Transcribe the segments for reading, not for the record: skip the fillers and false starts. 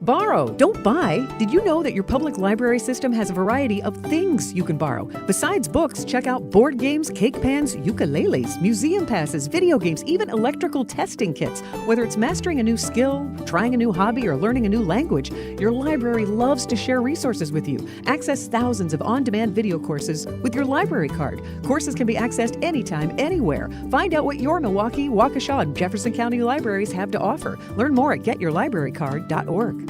Borrow, don't buy. Did you know that your public library system has a variety of things you can borrow? Besides books, check out board games, cake pans, ukuleles, museum passes, video games, even electrical testing kits. Whether it's mastering a new skill, trying a new hobby, or learning a new language, your library loves to share resources with you. Access thousands of on-demand video courses with your library card. Courses can be accessed anytime, anywhere. Find out what your Milwaukee, Waukesha, and Jefferson County libraries have to offer. Learn more at getyourlibrarycard.org.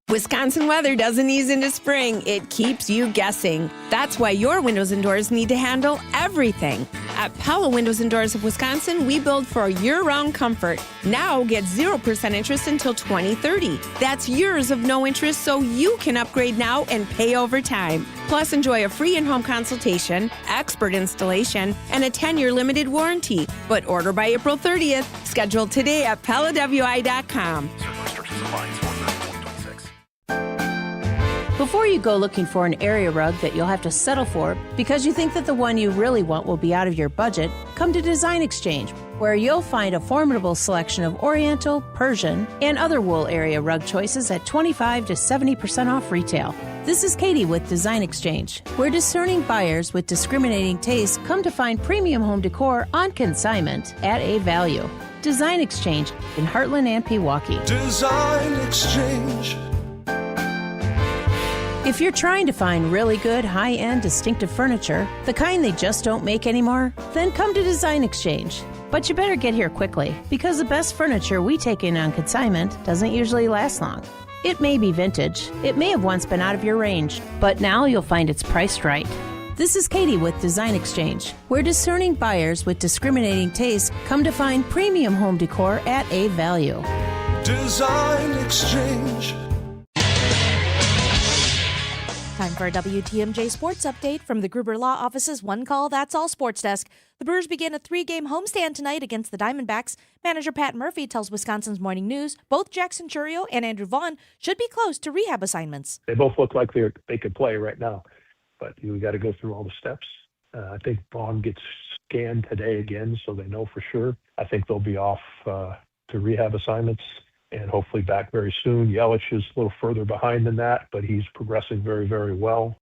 Wisconsin weather doesn't ease into spring. It keeps you guessing. That's why your windows and doors need to handle everything. At Pella Windows and Doors of Wisconsin, we build for year-round comfort. Now get 0% interest until 2030. That's years of no interest, so you can upgrade now and pay over time. Plus, enjoy a free in-home consultation, expert installation, and a 10-year limited warranty. But order by April 30th. Schedule today at PellaWI.com. Before you go looking for an area rug that you'll have to settle for because you think that the one you really want will be out of your budget, come to Design Exchange, where you'll find a formidable selection of Oriental, Persian, and other wool area rug choices at 25 to 70% off retail. This is Katie with Design Exchange, where discerning buyers with discriminating tastes come to find premium home decor on consignment at a value. Design Exchange in Heartland and Pewaukee. Design Exchange. If you're trying to find really good, high-end, distinctive furniture, the kind they just don't make anymore, then come to Design Exchange. But you better get here quickly, because the best furniture we take in on consignment doesn't usually last long. It may be vintage, it may have once been out of your range, but now you'll find it's priced right. This is Katie with Design Exchange, where discerning buyers with discriminating tastes come to find premium home decor at a value. Design Exchange. Time for a WTMJ Sports Update from the Gruber Law Office's One Call That's All Sports Desk. The Brewers begin a 3-game homestand tonight against the Diamondbacks. Manager Pat Murphy tells Wisconsin's Morning News both Jackson Churio and Andrew Vaughn should be close to rehab assignments. They both look like they could play right now, but we got to go through all the steps. I think Vaughn gets scanned today again, so they know for sure. I think they'll be off to rehab assignments and hopefully back very soon. Yelich is a little further behind than that, but he's progressing very, very well.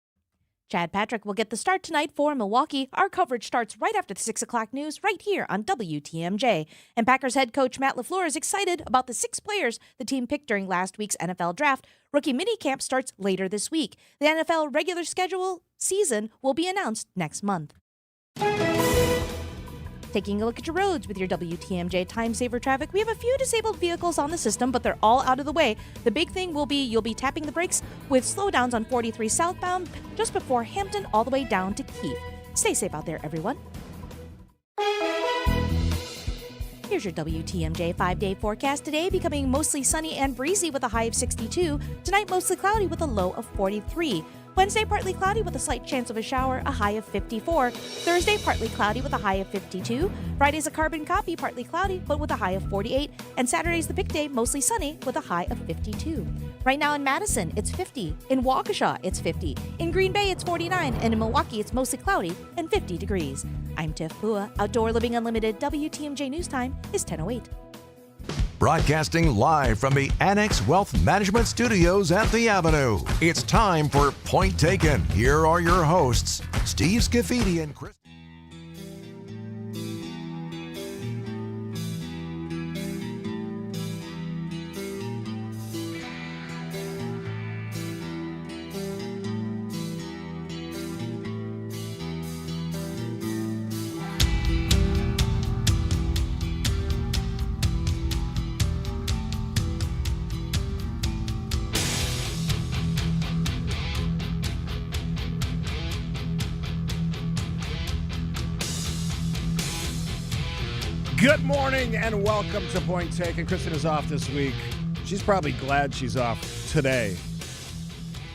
Chad Patrick will get the start tonight for Milwaukee. Our coverage starts right after the 6 o'clock news right here on WTMJ. And Packers head coach Matt LaFleur is excited about the 6 players the team picked during last week's NFL draft. Rookie minicamp starts later this week. The NFL regular schedule season will be announced next month. Taking a look at your roads with your WTMJ Time Saver traffic, we have a few disabled vehicles on the system, but they're all out of the way. The big thing will be you'll be tapping the brakes with slowdowns on 43 southbound just before Hampton all the way down to Keith. Stay safe out there, everyone. Here's your WTMJ 5-day forecast today, becoming mostly sunny and breezy with a high of 62. Tonight, mostly cloudy with a low of 43. Wednesday, partly cloudy with a slight chance of a shower, a high of 54. Thursday, partly cloudy with a high of 52. Friday's a carbon copy, partly cloudy, but with a high of 48. And Saturday's the pick day, mostly sunny with a high of 52. Right now in Madison, it's 50. In Waukesha, it's 50. In Green Bay, it's 49. And in Milwaukee, it's mostly cloudy and 50 degrees. I'm Tiff Pua. Outdoor Living Unlimited WTMJ News Time is 10:08. Broadcasting live from the Annex Wealth Management Studios at the Avenue. It's time for Point Taken. Here are your hosts, Steve Scafidi and Chris. Good morning and welcome to Point Taken. Kristen is off this week. She's probably glad she's off today.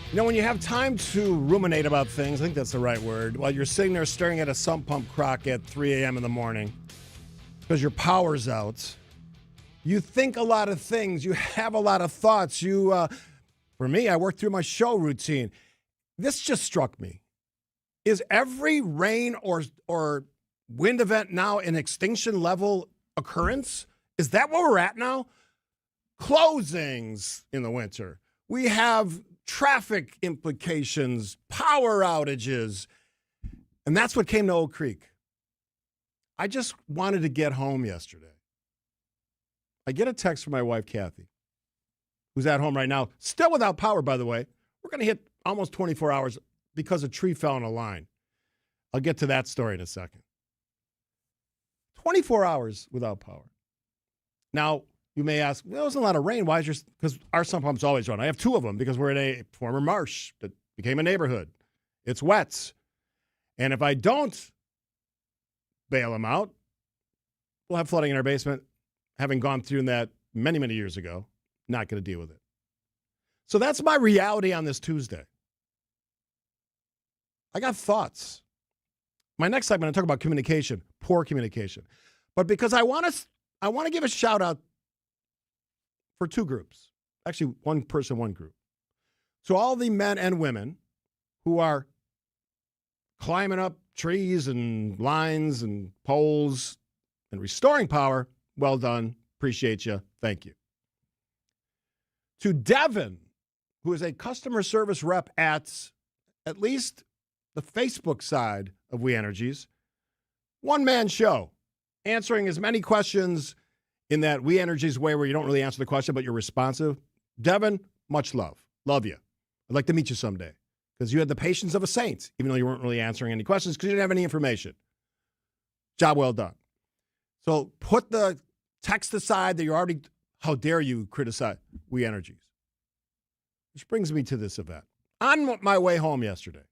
You know, when you have time to ruminate about things, I think that's the right word, while you're sitting there staring at a sump pump crock at 3 a.m. in the morning because your power's out, you think a lot of things. You have a lot of thoughts. For me, I work through my show routine. This just struck me. Is every rain or wind event now an extinction level occurrence? Is that where we're at now? closings in the winter. We have traffic implications, power outages. And that's what came to Oak Creek. I just wanted to get home yesterday. I get a text from my wife, Kathy, who's at home right now, still without power, by the way. We're going to hit almost 24 hours because a tree fell on a line. I'll get to that story in a second. 24 hours without power. Now, you may ask, well, there wasn't a lot of rain. Why is your, because our sump pumps always run. I have two of them because we're in a former marsh that became a neighborhood. It's wets. And if I don't bail them out, we'll have flooding in our basement. Having gone through that many, many years ago, not going to deal with it. So that's my reality on this Tuesday. I got thoughts. My next segment, I talk about communication, poor communication. But because I want to give a shout out for two groups. Actually, one person, one group. So all the men and women who are climbing up trees and lines and poles and restoring power, well done. Appreciate you. Thank you. To Devin, who is a customer service rep at least the Facebook side of We Energies, one-man show, answering as many questions in that We Energies way where you don't really answer the question, but you're responsive. Devin, much love. Love you. I'd like to meet you someday because you had the patience of a saint, even though you weren't really answering any questions because you didn't have any information. Job well done. So put the text aside that you're already, how dare you criticize We Energies. Which brings me to this event. On my way home yesterday,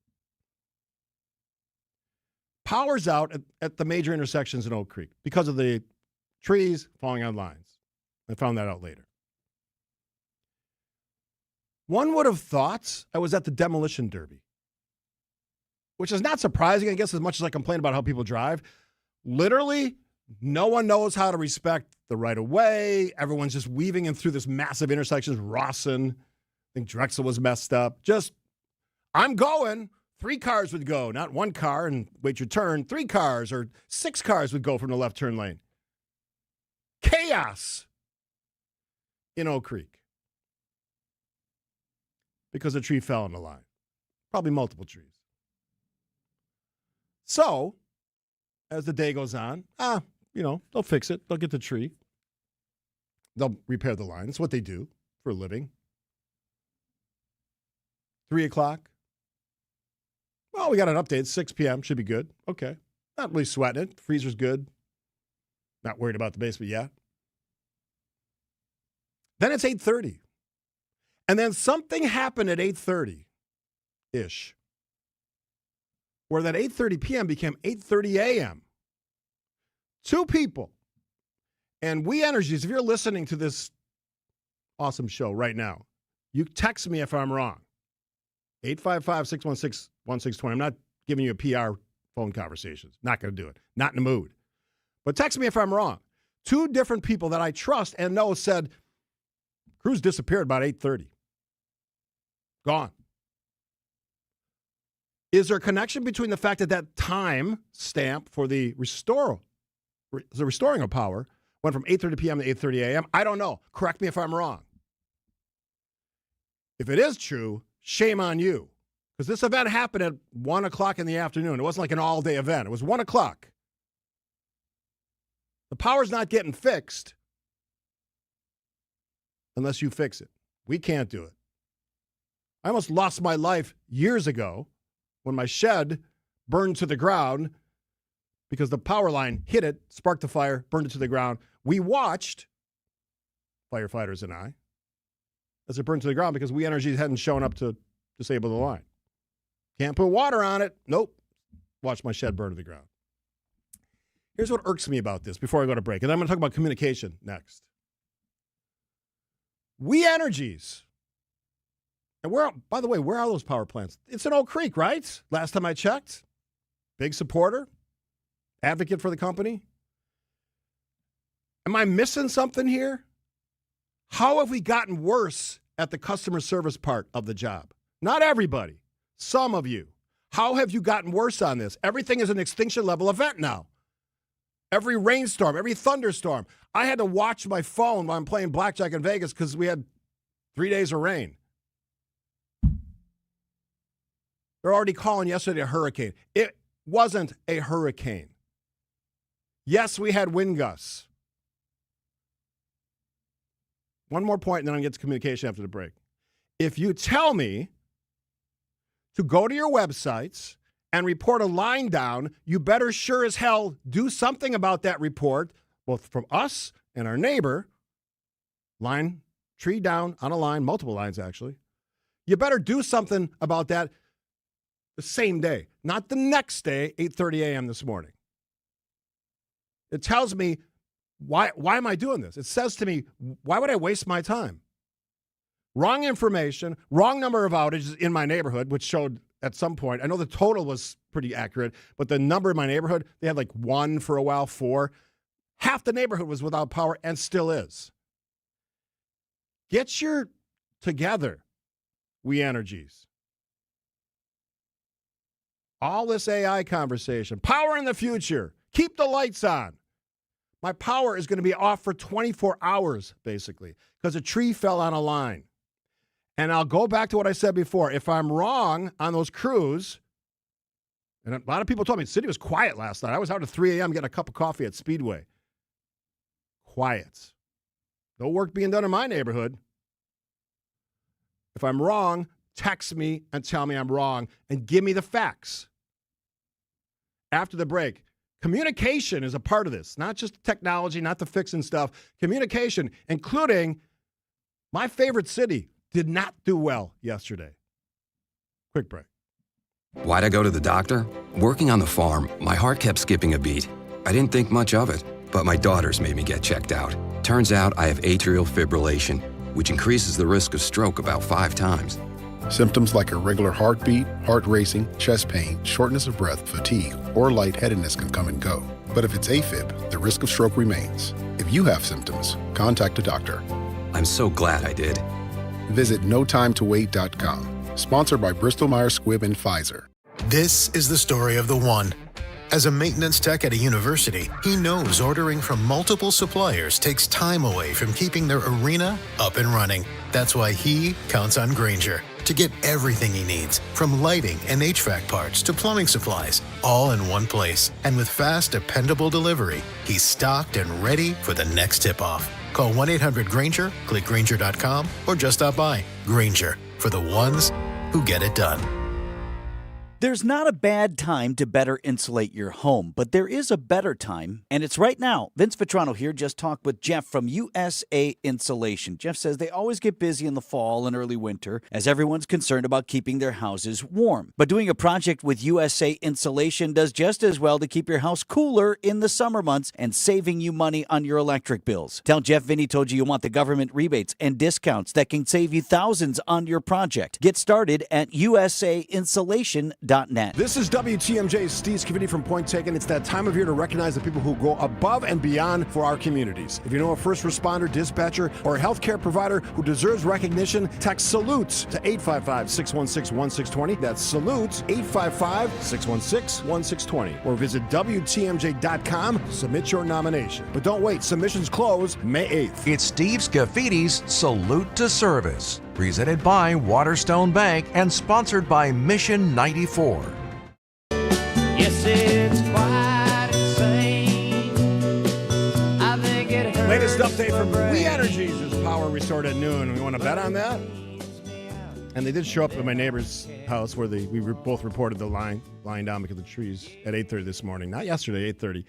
power's out at the major intersections in Oak Creek because of the trees falling on lines. I found that out later. One would have thought I was at the demolition derby, which is not surprising, I guess, as much as I complain about how people drive. Literally, no one knows how to respect the right-of-way. Everyone's just weaving in through this massive intersection. Rawson, I think Drexel was messed up. Just, I'm going. 3 cars would go, not 1 car and wait your turn. 3 cars or 6 cars would go from the left turn lane. Chaos in Oak Creek because a tree fell on the line. Probably multiple trees. So, as the day goes on, they'll fix it. They'll get the tree. They'll repair the line. It's what they do for a living. 3 o'clock. Well, we got an update. 6 p.m. Should be good. Okay. Not really sweating it. Freezer's good. Not worried about the basement yet. Then it's 8:30. And then something happened at 8:30-ish, where that 8:30 p.m. became 8:30 a.m. 2 people. And We Energies, if you're listening to this awesome show right now, you text me if I'm wrong. 855-616-1620. I'm not giving you a PR phone conversation. Not going to do it. Not in the mood. But text me if I'm wrong. 2 different people that I trust and know said, Cruz disappeared about 8:30. Gone. Is there a connection between the fact that time stamp for the restoring of power went from 8:30 p.m. to 8:30 a.m.? I don't know. Correct me if I'm wrong. If it is true, shame on you. Because this event happened at 1 o'clock in the afternoon. It wasn't like an all-day event. It was 1 o'clock. The power's not getting fixed unless you fix it. We can't do it. I almost lost my life years ago when my shed burned to the ground because the power line hit it, sparked the fire, burned it to the ground. We watched, firefighters and I, as it burned to the ground because We Energies hadn't shown up to disable the line. Can't put water on it. Nope. Watch my shed burn to the ground. Here's what irks me about this before I go to break. And I'm going to talk about communication next. We Energies. And by the way, where are those power plants? It's in Oak Creek, right? Last time I checked. Big supporter. Advocate for the company. Am I missing something here? How have we gotten worse at the customer service part of the job? Not everybody. Some of you. How have you gotten worse on this? Everything is an extinction level event now. every rainstorm, every thunderstorm. I had to watch my phone while I'm playing blackjack in Vegas because we had 3 days of rain. They're already calling yesterday a hurricane. It wasn't a hurricane. Yes, we had wind gusts. One more point, and then I'll get to communication after the break. If you tell me to go to your websites and report a line down, you better sure as hell do something about that report, both from us and our neighbor. Line, tree down on a line, multiple lines actually. You better do something about that the same day, not the next day, 8:30 a.m. this morning. It tells me, why am I doing this? It says to me, why would I waste my time? Wrong information, wrong number of outages in my neighborhood, which showed at some point, I know the total was pretty accurate, but the number in my neighborhood, they had like 1 for a while, 4. Half the neighborhood was without power and still is. Get your together, We Energies. All this AI conversation, power in the future, keep the lights on. My power is going to be off for 24 hours, basically, because a tree fell on a line. And I'll go back to what I said before. If I'm wrong on those crews, and a lot of people told me the city was quiet last night. I was out at 3 a.m. getting a cup of coffee at Speedway. Quiet. No work being done in my neighborhood. If I'm wrong, text me and tell me I'm wrong and give me the facts. After the break, communication is a part of this, not just technology, not the fixing stuff. Communication, including my favorite city, did not do well yesterday. Quick break. Why'd I go to the doctor? Working on the farm, my heart kept skipping a beat. I didn't think much of it, but my daughters made me get checked out. Turns out I have atrial fibrillation, which increases the risk of stroke about 5 times. Symptoms like irregular heartbeat, heart racing, chest pain, shortness of breath, fatigue, or lightheadedness can come and go. But if it's AFib, the risk of stroke remains. If you have symptoms, contact a doctor. I'm so glad I did. Visit notimetowait.com. Sponsored by Bristol-Myers Squibb and Pfizer. This is the story of the one. As a maintenance tech at a university, he knows ordering from multiple suppliers takes time away from keeping their arena up and running. That's why he counts on Grainger to get everything he needs, from lighting and HVAC parts to plumbing supplies, all in one place. And with fast, dependable delivery, he's stocked and ready for the next tip-off. Call 1-800-GRAINGER, click Grainger.com, or just stop by. Grainger, for the ones who get it done. There's not a bad time to better insulate your home, but there is a better time, and it's right now. Vince Vitrano here just talked with Jeff from USA Insulation. Jeff says they always get busy in the fall and early winter as everyone's concerned about keeping their houses warm. But doing a project with USA Insulation does just as well to keep your house cooler in the summer months and saving you money on your electric bills. Tell Jeff Vinny told you want the government rebates and discounts that can save you thousands on your project. Get started at usainsulation.net. This is WTMJ's Steve Scavini from Point Taken. It's that time of year to recognize the people who go above and beyond for our communities. If you know a first responder, dispatcher, or a healthcare provider who deserves recognition, text SALUTE to 855-616-1620. That's SALUTE, 855-616-1620. Or visit WTMJ.com, submit your nomination. But don't wait, submissions close May 8th. It's Steve Scaffidi's Salute to Service, presented by Waterstone Bank and sponsored by Mission 94. Yes, it's quite insane. I think it hurts. Latest update from We Energies is power restored at noon. We want to bet on that? And they did show up at my neighbor's house where we both reported the line down because of the trees at 8:30 this morning. Not yesterday, 8:30.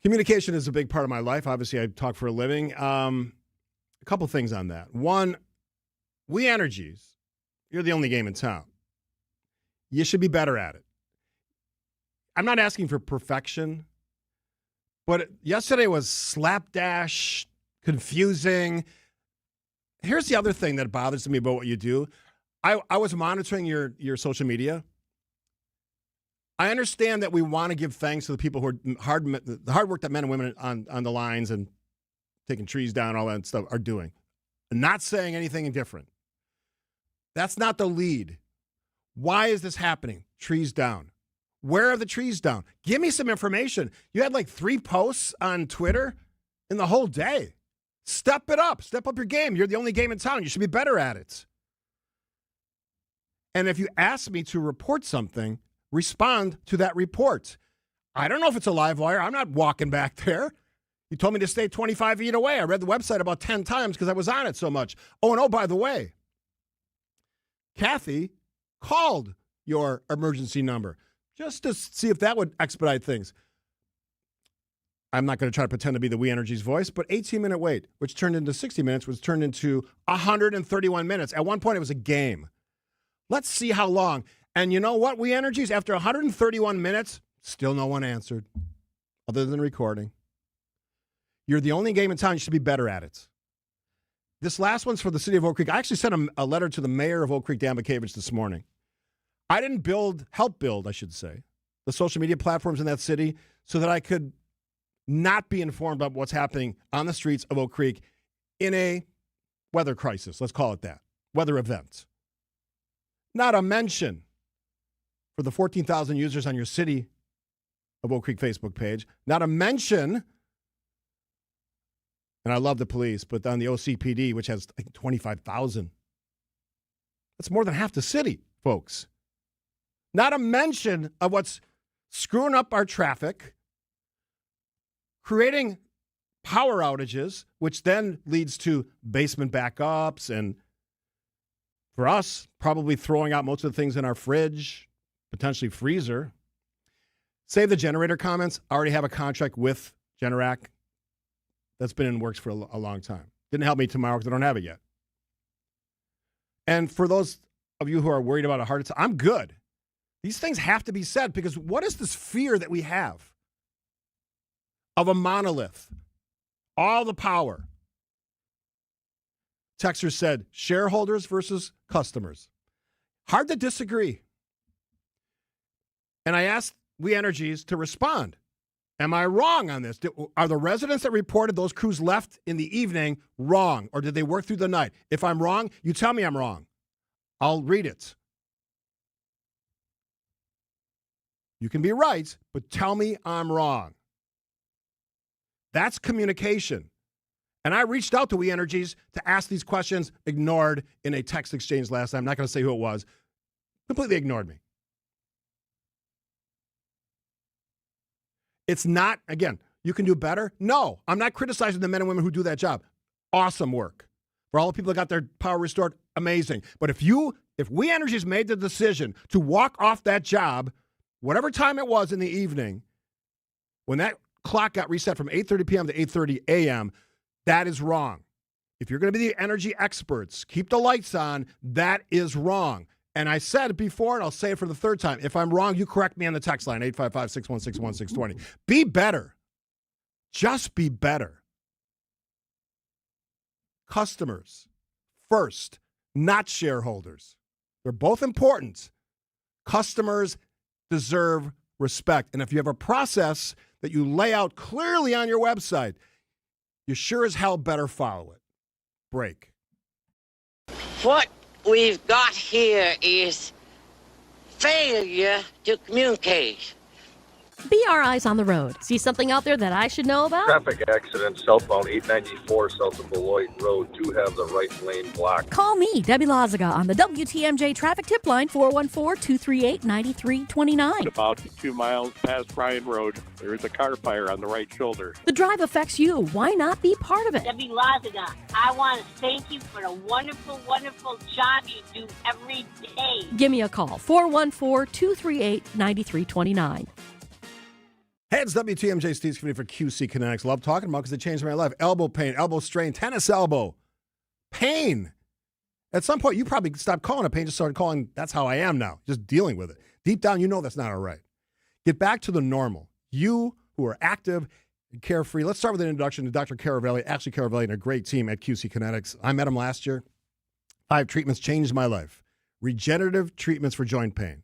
Communication is a big part of my life. Obviously, I talk for a living. A couple things on that. One, We Energies, you're the only game in town. You should be better at it. I'm not asking for perfection, but yesterday was slapdash, confusing. Here's the other thing that bothers me about what you do. I was monitoring your social media. I understand that we want to give thanks to the people who are the hard work that men and women on the lines and taking trees down, all that stuff are doing. I'm not saying anything different. That's not the lead. Why is this happening? Trees down. Where are the trees down? Give me some information. You had like 3 posts on Twitter in the whole day. Step it up. Step up your game. You're the only game in town. You should be better at it. And if you ask me to report something, respond to that report. I don't know if it's a live wire. I'm not walking back there. You told me to stay 25 feet away. I read the website about 10 times because I was on it so much. Oh, and by the way, Kathy called your emergency number just to see if that would expedite things. I'm not going to try to pretend to be the We Energy's voice, but 18-minute wait, which turned into 60 minutes, was turned into 131 minutes. At one point, it was a game. Let's see how long. And you know what, We Energies, after 131 minutes, still no one answered, other than recording. You're the only game in town. You should be better at it. This last one's for the city of Oak Creek. I actually sent a letter to the mayor of Oak Creek, Dan Bukavich, this morning. I didn't help build, the social media platforms in that city so that I could not be informed about what's happening on the streets of Oak Creek in a weather crisis. Let's call it that. Weather event. Not a mention for the 14,000 users on your City of Oak Creek Facebook page. Not a mention, and I love the police, but on the OCPD, which has, I think, 25,000. That's more than half the city, folks. Not a mention of what's screwing up our traffic, creating power outages, which then leads to basement backups and, for us, probably throwing out most of the things in our fridge, potentially freezer. Save the generator comments. I already have a contract with Generac that's been in the works for a long time. Didn't help me tomorrow because I don't have it yet. And for those of you who are worried about a heart attack, I'm good. These things have to be said because what is this fear that we have of a monolith? All the power. Texter said, shareholders versus customers. Hard to disagree. And I asked We Energies to respond. Am I wrong on this? Are the residents that reported those crews left in the evening wrong, or did they work through the night? If I'm wrong, you tell me I'm wrong. I'll read it. You can be right, but tell me I'm wrong. That's communication. And I reached out to We Energies to ask these questions, ignored in a text exchange last time. I'm not going to say who it was. Completely ignored me. It's not, again, you can do better. No, I'm not criticizing the men and women who do that job. Awesome work. For all the people that got their power restored, amazing. But if We Energies made the decision to walk off that job, whatever time it was in the evening, when that clock got reset from 8:30 p.m. to 8:30 a.m., that is wrong. If you're going to be the energy experts, keep the lights on, that is wrong. And I said it before, and I'll say it for the third time. If I'm wrong, you correct me on the text line, 855-616-1620. Be better. Just be better. Customers first, not shareholders. They're both important. Customers deserve respect. And if you have a process that you lay out clearly on your website, you sure as hell better follow it. Break. What we've got here is failure to communicate. Be our eyes on the road. See something out there that I should know about? Traffic accident southbound 894 south of Beloit Road. Do have the right lane blocked. Call me, Debbie Loziga, on the WTMJ traffic tip line, 414-238-9329. About 2 miles past Bryan Road, there is a car fire on the right shoulder. The drive affects you. Why not be part of it? Debbie Loziga, I want to thank you for the wonderful, wonderful job you do every day. Give me a call, 414-238-9329. Hey, it's WTMJ Steve Skinny for QC Kinetics. Love talking about because it changed my life. Elbow pain, elbow strain, tennis elbow. Pain. At some point, you probably stopped calling it pain, just started calling, that's how I am now, just dealing with it. Deep down, you know that's not all right. Get back to the normal. You who are active and carefree. Let's start with an introduction to Dr. Caravelli, Ashley Caravelli, and a great team at QC Kinetics. I met him last year. 5 treatments changed my life. Regenerative treatments for joint pain.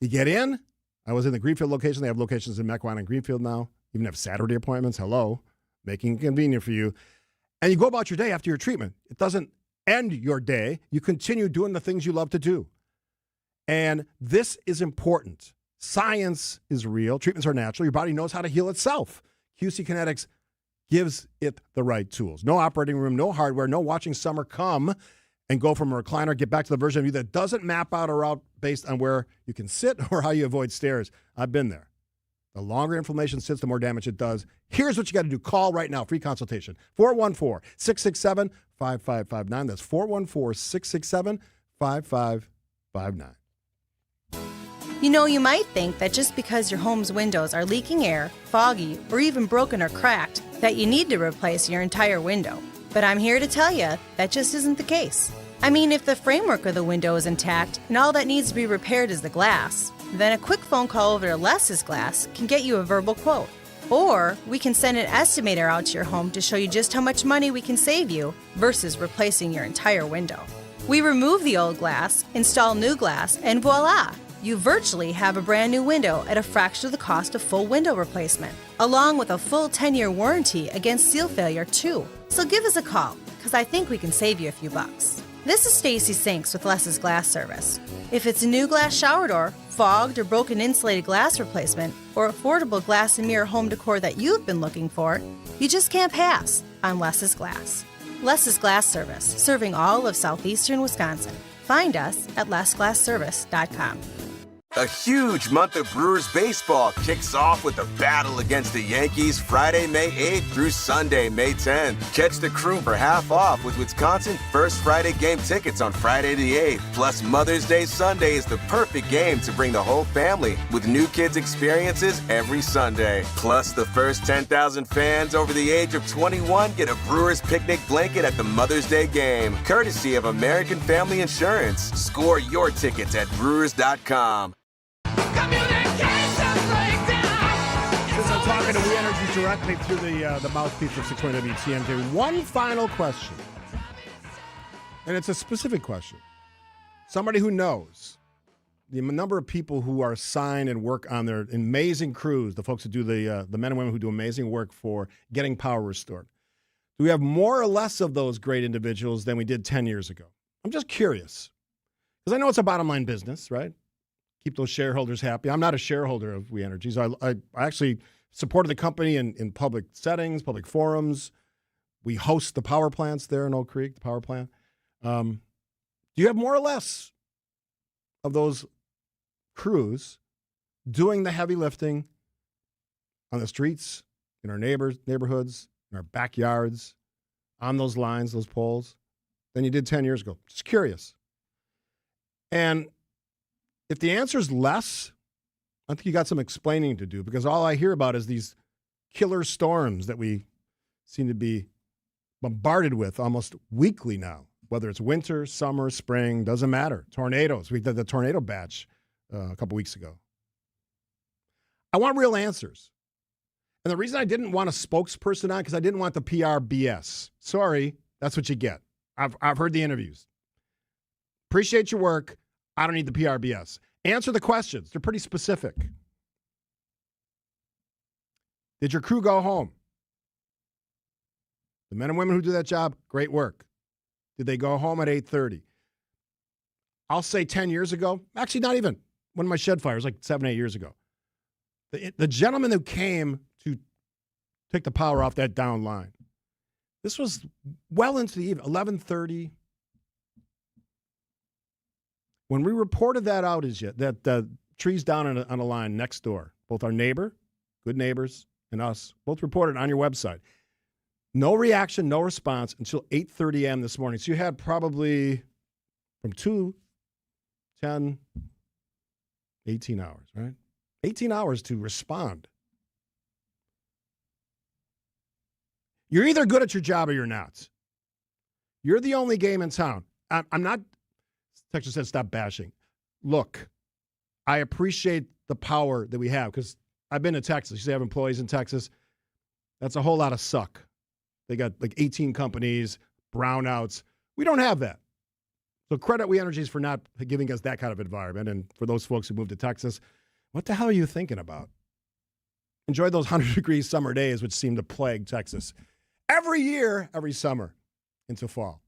You get in. I was in the Greenfield location. They have locations in Mequon and Greenfield now. Even have Saturday appointments. Hello. Making it convenient for you. And you go about your day after your treatment. It doesn't end your day. You continue doing the things you love to do. And this is important. Science is real. Treatments are natural. Your body knows how to heal itself. QC Kinetics gives it the right tools. No operating room, no hardware, no watching summer come and go from a recliner, get back to the version of you that doesn't map out or out based on where you can sit or how you avoid stairs. I've been there. The longer inflammation sits, the more damage it does. Here's what you got to do. Call right now. Free consultation. 414-667-5559. That's 414-667-5559. You know, you might think that just because your home's windows are leaking air, foggy, or even broken or cracked, that you need to replace your entire window. But I'm here to tell you that just isn't the case. I mean, if the framework of the window is intact and all that needs to be repaired is the glass, then a quick phone call over to Less's Glass can get you a verbal quote. Or we can send an estimator out to your home to show you just how much money we can save you versus replacing your entire window. We remove the old glass, install new glass, and voila! You virtually have a brand new window at a fraction of the cost of full window replacement, along with a full 10-year warranty against seal failure too. So give us a call, because I think we can save you a few bucks. This is Stacy Sinks with Less's Glass Service. If it's a new glass shower door, fogged or broken insulated glass replacement, or affordable glass and mirror home decor that you've been looking for, you just can't pass on Less's Glass. Less's Glass Service, serving all of southeastern Wisconsin. Find us at lessglassservice.com. A huge month of Brewers baseball kicks off with a battle against the Yankees Friday, May 8th through Sunday, May 10th. Catch the crew for half off with Wisconsin First Friday game tickets on Friday the 8th. Plus, Mother's Day Sunday is the perfect game to bring the whole family with new kids experiences every Sunday. Plus, the first 10,000 fans over the age of 21 get a Brewers picnic blanket at the Mother's Day game, courtesy of American Family Insurance. Score your tickets at Brewers.com. Since I'm talking to We Energy directly through the mouthpiece of 620 WTMJ, one final question. And it's a specific question. Somebody who knows the number of people who are assigned and work on their amazing crews, the folks who do the men and women who do amazing work for getting power restored. Do we have more or less of those great individuals than we did 10 years ago? I'm just curious. Because I know it's a bottom line business, right? Keep those shareholders happy. I'm not a shareholder of We Energies. I actually supported the company in public settings, public forums. We host the power plants there in Oak Creek, the power plant. Do you have more or less of those crews doing the heavy lifting on the streets, in our neighborhoods, in our backyards, on those lines, those poles, than you did 10 years ago? Just curious. And if the answer is less, I think you got some explaining to do, because all I hear about is these killer storms that we seem to be bombarded with almost weekly now, whether it's winter, summer, spring, doesn't matter. Tornadoes. We did the tornado batch a couple weeks ago. I want real answers. And the reason I didn't want a spokesperson on, because I didn't want the PR BS. Sorry, that's what you get. I've heard the interviews. Appreciate your work. I don't need the PRBS. Answer the questions. They're pretty specific. Did your crew go home? The men and women who do that job, great work. Did they go home at 8:30? I'll say 10 years ago. Actually, not even. One of my shed fires, like 7, 8 years ago. The gentleman who came to take the power off that down line, this was well into the evening, 11:30. When we reported that outage, that trees down on a line next door, both our neighbor, good neighbors, and us, both reported on your website. No reaction, no response until 8:30 a.m. this morning. So you had probably from 2, 10, 18 hours, right? 18 hours to respond. You're either good at your job or you're not. You're the only game in town. I'm not... Texas said, stop bashing. Look, I appreciate the power that we have, because I've been to Texas. You have employees in Texas. That's a whole lot of suck. They got like 18 companies, brownouts. We don't have that. So credit We Energies for not giving us that kind of environment. And for those folks who moved to Texas, what the hell are you thinking about? Enjoy those 100-degree summer days, which seem to plague Texas every year, every summer into fall.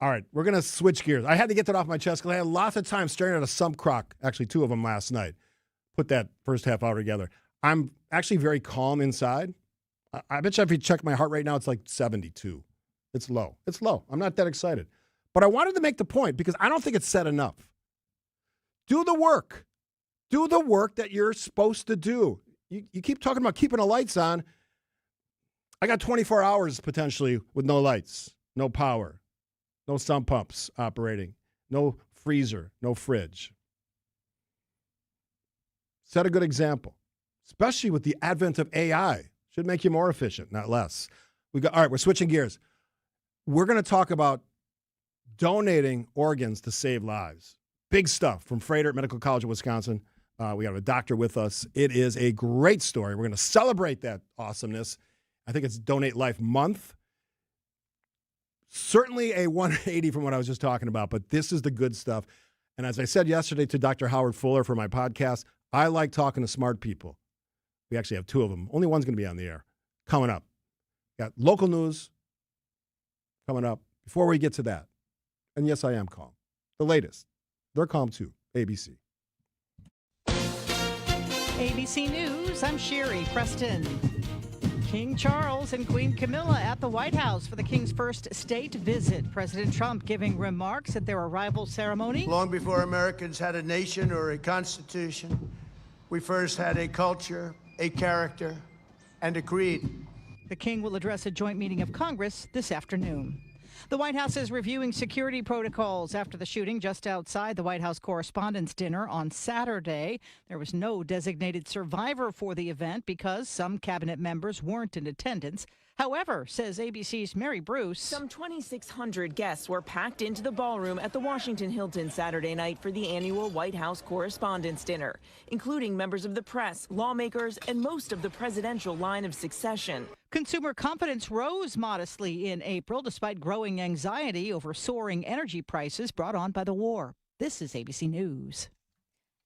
All right, we're going to switch gears. I had to get that off my chest because I had lots of time staring at a sump crock, actually 2 of them last night. Put that first half hour together. I'm actually very calm inside. I bet you if you check my heart rate now, it's like 72. It's low. It's low. I'm not that excited. But I wanted to make the point because I don't think it's said enough. Do the work. Do the work that you're supposed to do. You keep talking about keeping the lights on. I got 24 hours potentially with no lights, no power, no sump pumps operating, no freezer, no fridge. Set a good example, especially with the advent of AI. Should make you more efficient, not less. All right, we're switching gears. We're going to talk about donating organs to save lives. Big stuff from Froedtert Medical College of Wisconsin. We have a doctor with us. It is a great story. We're going to celebrate that awesomeness. I think it's Donate Life Month. Certainly a 180 from what I was just talking about, but this is the good stuff. And as I said yesterday to Dr. Howard Fuller for my podcast, I like talking to smart people. We actually have 2 of them. Only one's going to be on the air. Coming up. Got local news coming up. Before we get to that, and yes, I am calm. The latest. They're calm too. ABC. ABC News, I'm Sherry Preston. King Charles and Queen Camilla at the White House for the King's first state visit. President Trump giving remarks at their arrival ceremony. Long before Americans had a nation or a constitution, we first had a culture, a character, and a creed. The King will address a joint meeting of Congress this afternoon. The White House is reviewing security protocols after the shooting just outside the White House Correspondents' Dinner on Saturday. There was no designated survivor for the event because some cabinet members weren't in attendance. However, says ABC's Mary Bruce, some 2,600 guests were packed into the ballroom at the Washington Hilton Saturday night for the annual White House Correspondents' Dinner, including members of the press, lawmakers, and most of the presidential line of succession. Consumer confidence rose modestly in April despite growing anxiety over soaring energy prices brought on by the war. This is ABC News.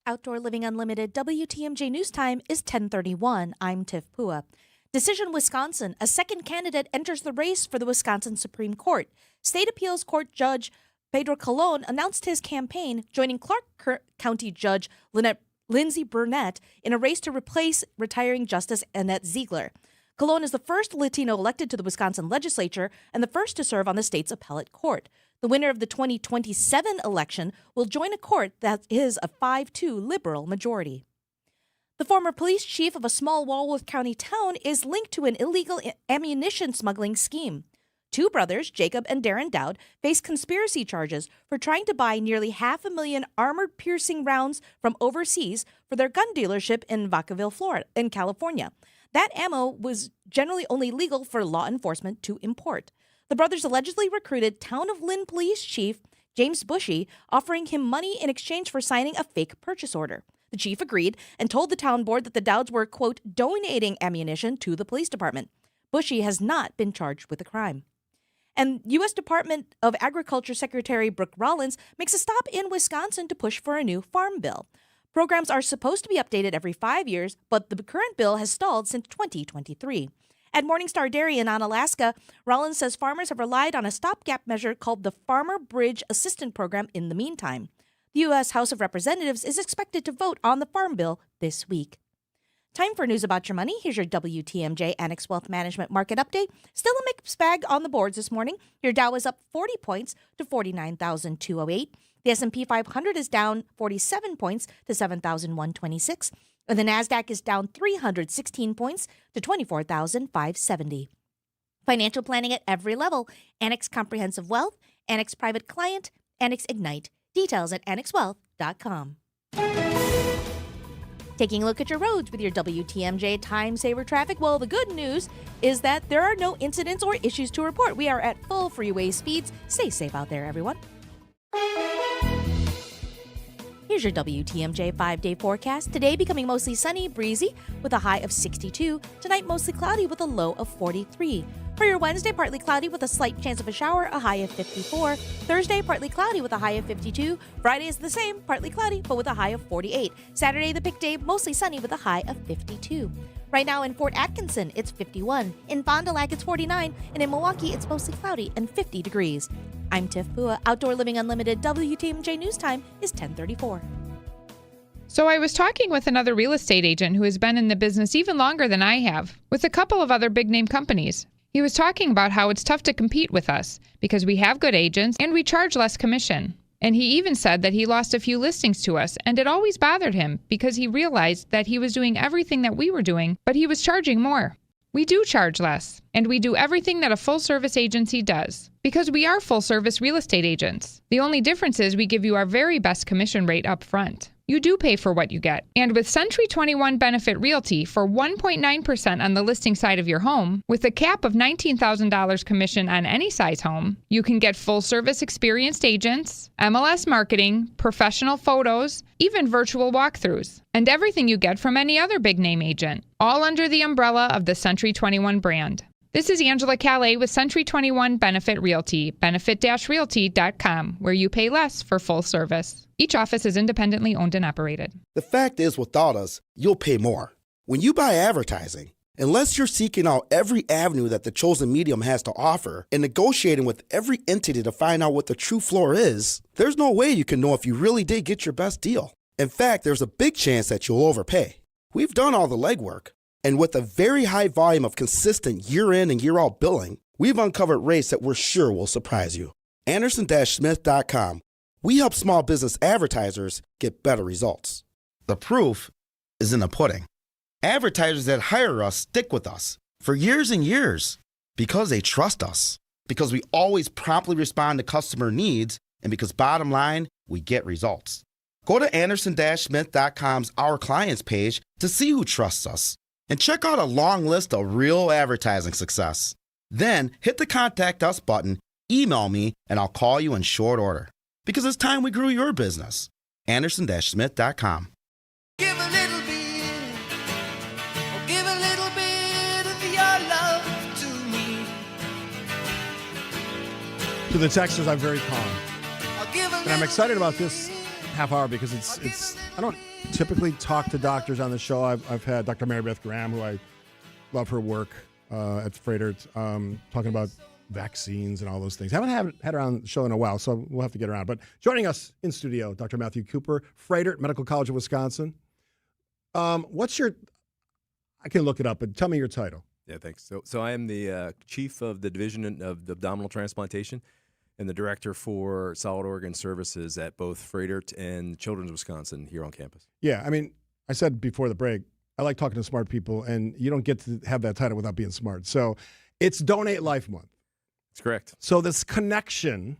Outdoor Living Unlimited WTMJ News Time is 10:31. I'm Tiff Pua. Decision Wisconsin. A second candidate enters the race for the Wisconsin Supreme Court. State Appeals Court Judge Pedro Colon announced his campaign, joining Clark County Judge Lindsey Burnett in a race to replace retiring Justice Annette Ziegler. Colon is the first Latino elected to the Wisconsin legislature and the first to serve on the state's appellate court. The winner of the 2027 election will join a court that is a 5-2 liberal majority. The former police chief of a small Walworth County town is linked to an illegal ammunition smuggling scheme. 2 brothers, Jacob and Darren Dowd, face conspiracy charges for trying to buy nearly 500,000 armor-piercing rounds from overseas for their gun dealership in Vacaville, Florida, in California. That ammo was generally only legal for law enforcement to import. The brothers allegedly recruited Town of Lynn Police Chief James Bushy, offering him money in exchange for signing a fake purchase order. The chief agreed and told the town board that the Dowds were, quote, donating ammunition to the police department. Bushy has not been charged with the crime. And U.S. Department of Agriculture Secretary Brooke Rollins makes a stop in Wisconsin to push for a new farm bill. Programs are supposed to be updated every 5 years, but the current bill has stalled since 2023. At Morningstar Dairy in Onalaska, Rollins says farmers have relied on a stopgap measure called the Farmer Bridge Assistance Program in the meantime. The U.S. House of Representatives is expected to vote on the Farm Bill this week. Time for news about your money. Here's your WTMJ Annex Wealth Management Market Update. Still a mixed bag on the boards this morning. Your Dow is up 40 points to 49,208. The S&P 500 is down 47 points to 7,126. And the NASDAQ is down 316 points to 24,570. Financial planning at every level. Annex Comprehensive Wealth, Annex Private Client, Annex Ignite. Details at annexwealth.com. Taking a look at your roads with your WTMJ Time Saver Traffic. Well, the good news is that there are no incidents or issues to report. We are at full freeway speeds. Stay safe out there, everyone. Here's your WTMJ 5-day forecast. Today becoming mostly sunny, breezy with a high of 62. Tonight mostly cloudy with a low of 43. For your Wednesday, partly cloudy with a slight chance of a shower, a high of 54. Thursday, partly cloudy with a high of 52. Friday is the same, partly cloudy, but with a high of 48. Saturday, the pick day, mostly sunny with a high of 52. Right now in Fort Atkinson, it's 51. In Fond du Lac, it's 49. And in Milwaukee, it's mostly cloudy and 50 degrees. I'm Tiff Pua. Outdoor Living Unlimited WTMJ News Time is 10:34. So I was talking with another real estate agent who has been in the business even longer than I have, with a couple of other big-name companies. He was talking about how it's tough to compete with us because we have good agents and we charge less commission. And he even said that he lost a few listings to us, and it always bothered him because he realized that he was doing everything that we were doing, but he was charging more. We do charge less, and we do everything that a full-service agency does, because we are full-service real estate agents. The only difference is we give you our very best commission rate up front. You do pay for what you get. And with Century 21 Benefit Realty, for 1.9% on the listing side of your home, with a cap of $19,000 commission on any size home, you can get full-service experienced agents, MLS marketing, professional photos, even virtual walkthroughs, and everything you get from any other big-name agent, all under the umbrella of the Century 21 brand. This is Angela Calais with Century 21 Benefit Realty, benefit-realty.com, where you pay less for full service. Each office is independently owned and operated. The fact is, without us, you'll pay more. When you buy advertising, unless you're seeking out every avenue that the chosen medium has to offer and negotiating with every entity to find out what the true floor is, there's no way you can know if you really did get your best deal. In fact, there's a big chance that you'll overpay. We've done all the legwork. And with a very high volume of consistent year-in and year-out billing, we've uncovered rates that we're sure will surprise you. Anderson-Smith.com. We help small business advertisers get better results. The proof is in the pudding. Advertisers that hire us stick with us for years and years because they trust us, because we always promptly respond to customer needs, and because bottom line, we get results. Go to Anderson-Smith.com's Our Clients page to see who trusts us. And check out a long list of real advertising success. Then hit the Contact Us button, email me, and I'll call you in short order. Because it's time we grew your business. Anderson-Smith.com. Give a little bit, or give a little bit of your love to me. To the texters, I'm very calm. And I'm excited about this half hour because it's I don't typically talk to doctors on the show. I've had Dr. Mary Beth Graham, who I love her work at Froedtert, talking about vaccines and all those things. Haven't had her on the show in a while, so we'll have to get her on. But joining us in studio, Dr. Matthew Cooper, Froedtert Medical College of Wisconsin. What's your, I can look it up, but tell me your title. Yeah, thanks. So I am the chief of the division of abdominal transplantation and the director for solid organ services at both Froedtert and Children's Wisconsin here on campus. Yeah, I mean, I said before the break, I like talking to smart people, and you don't get to have that title without being smart. So it's Donate Life Month. That's correct. So this connection,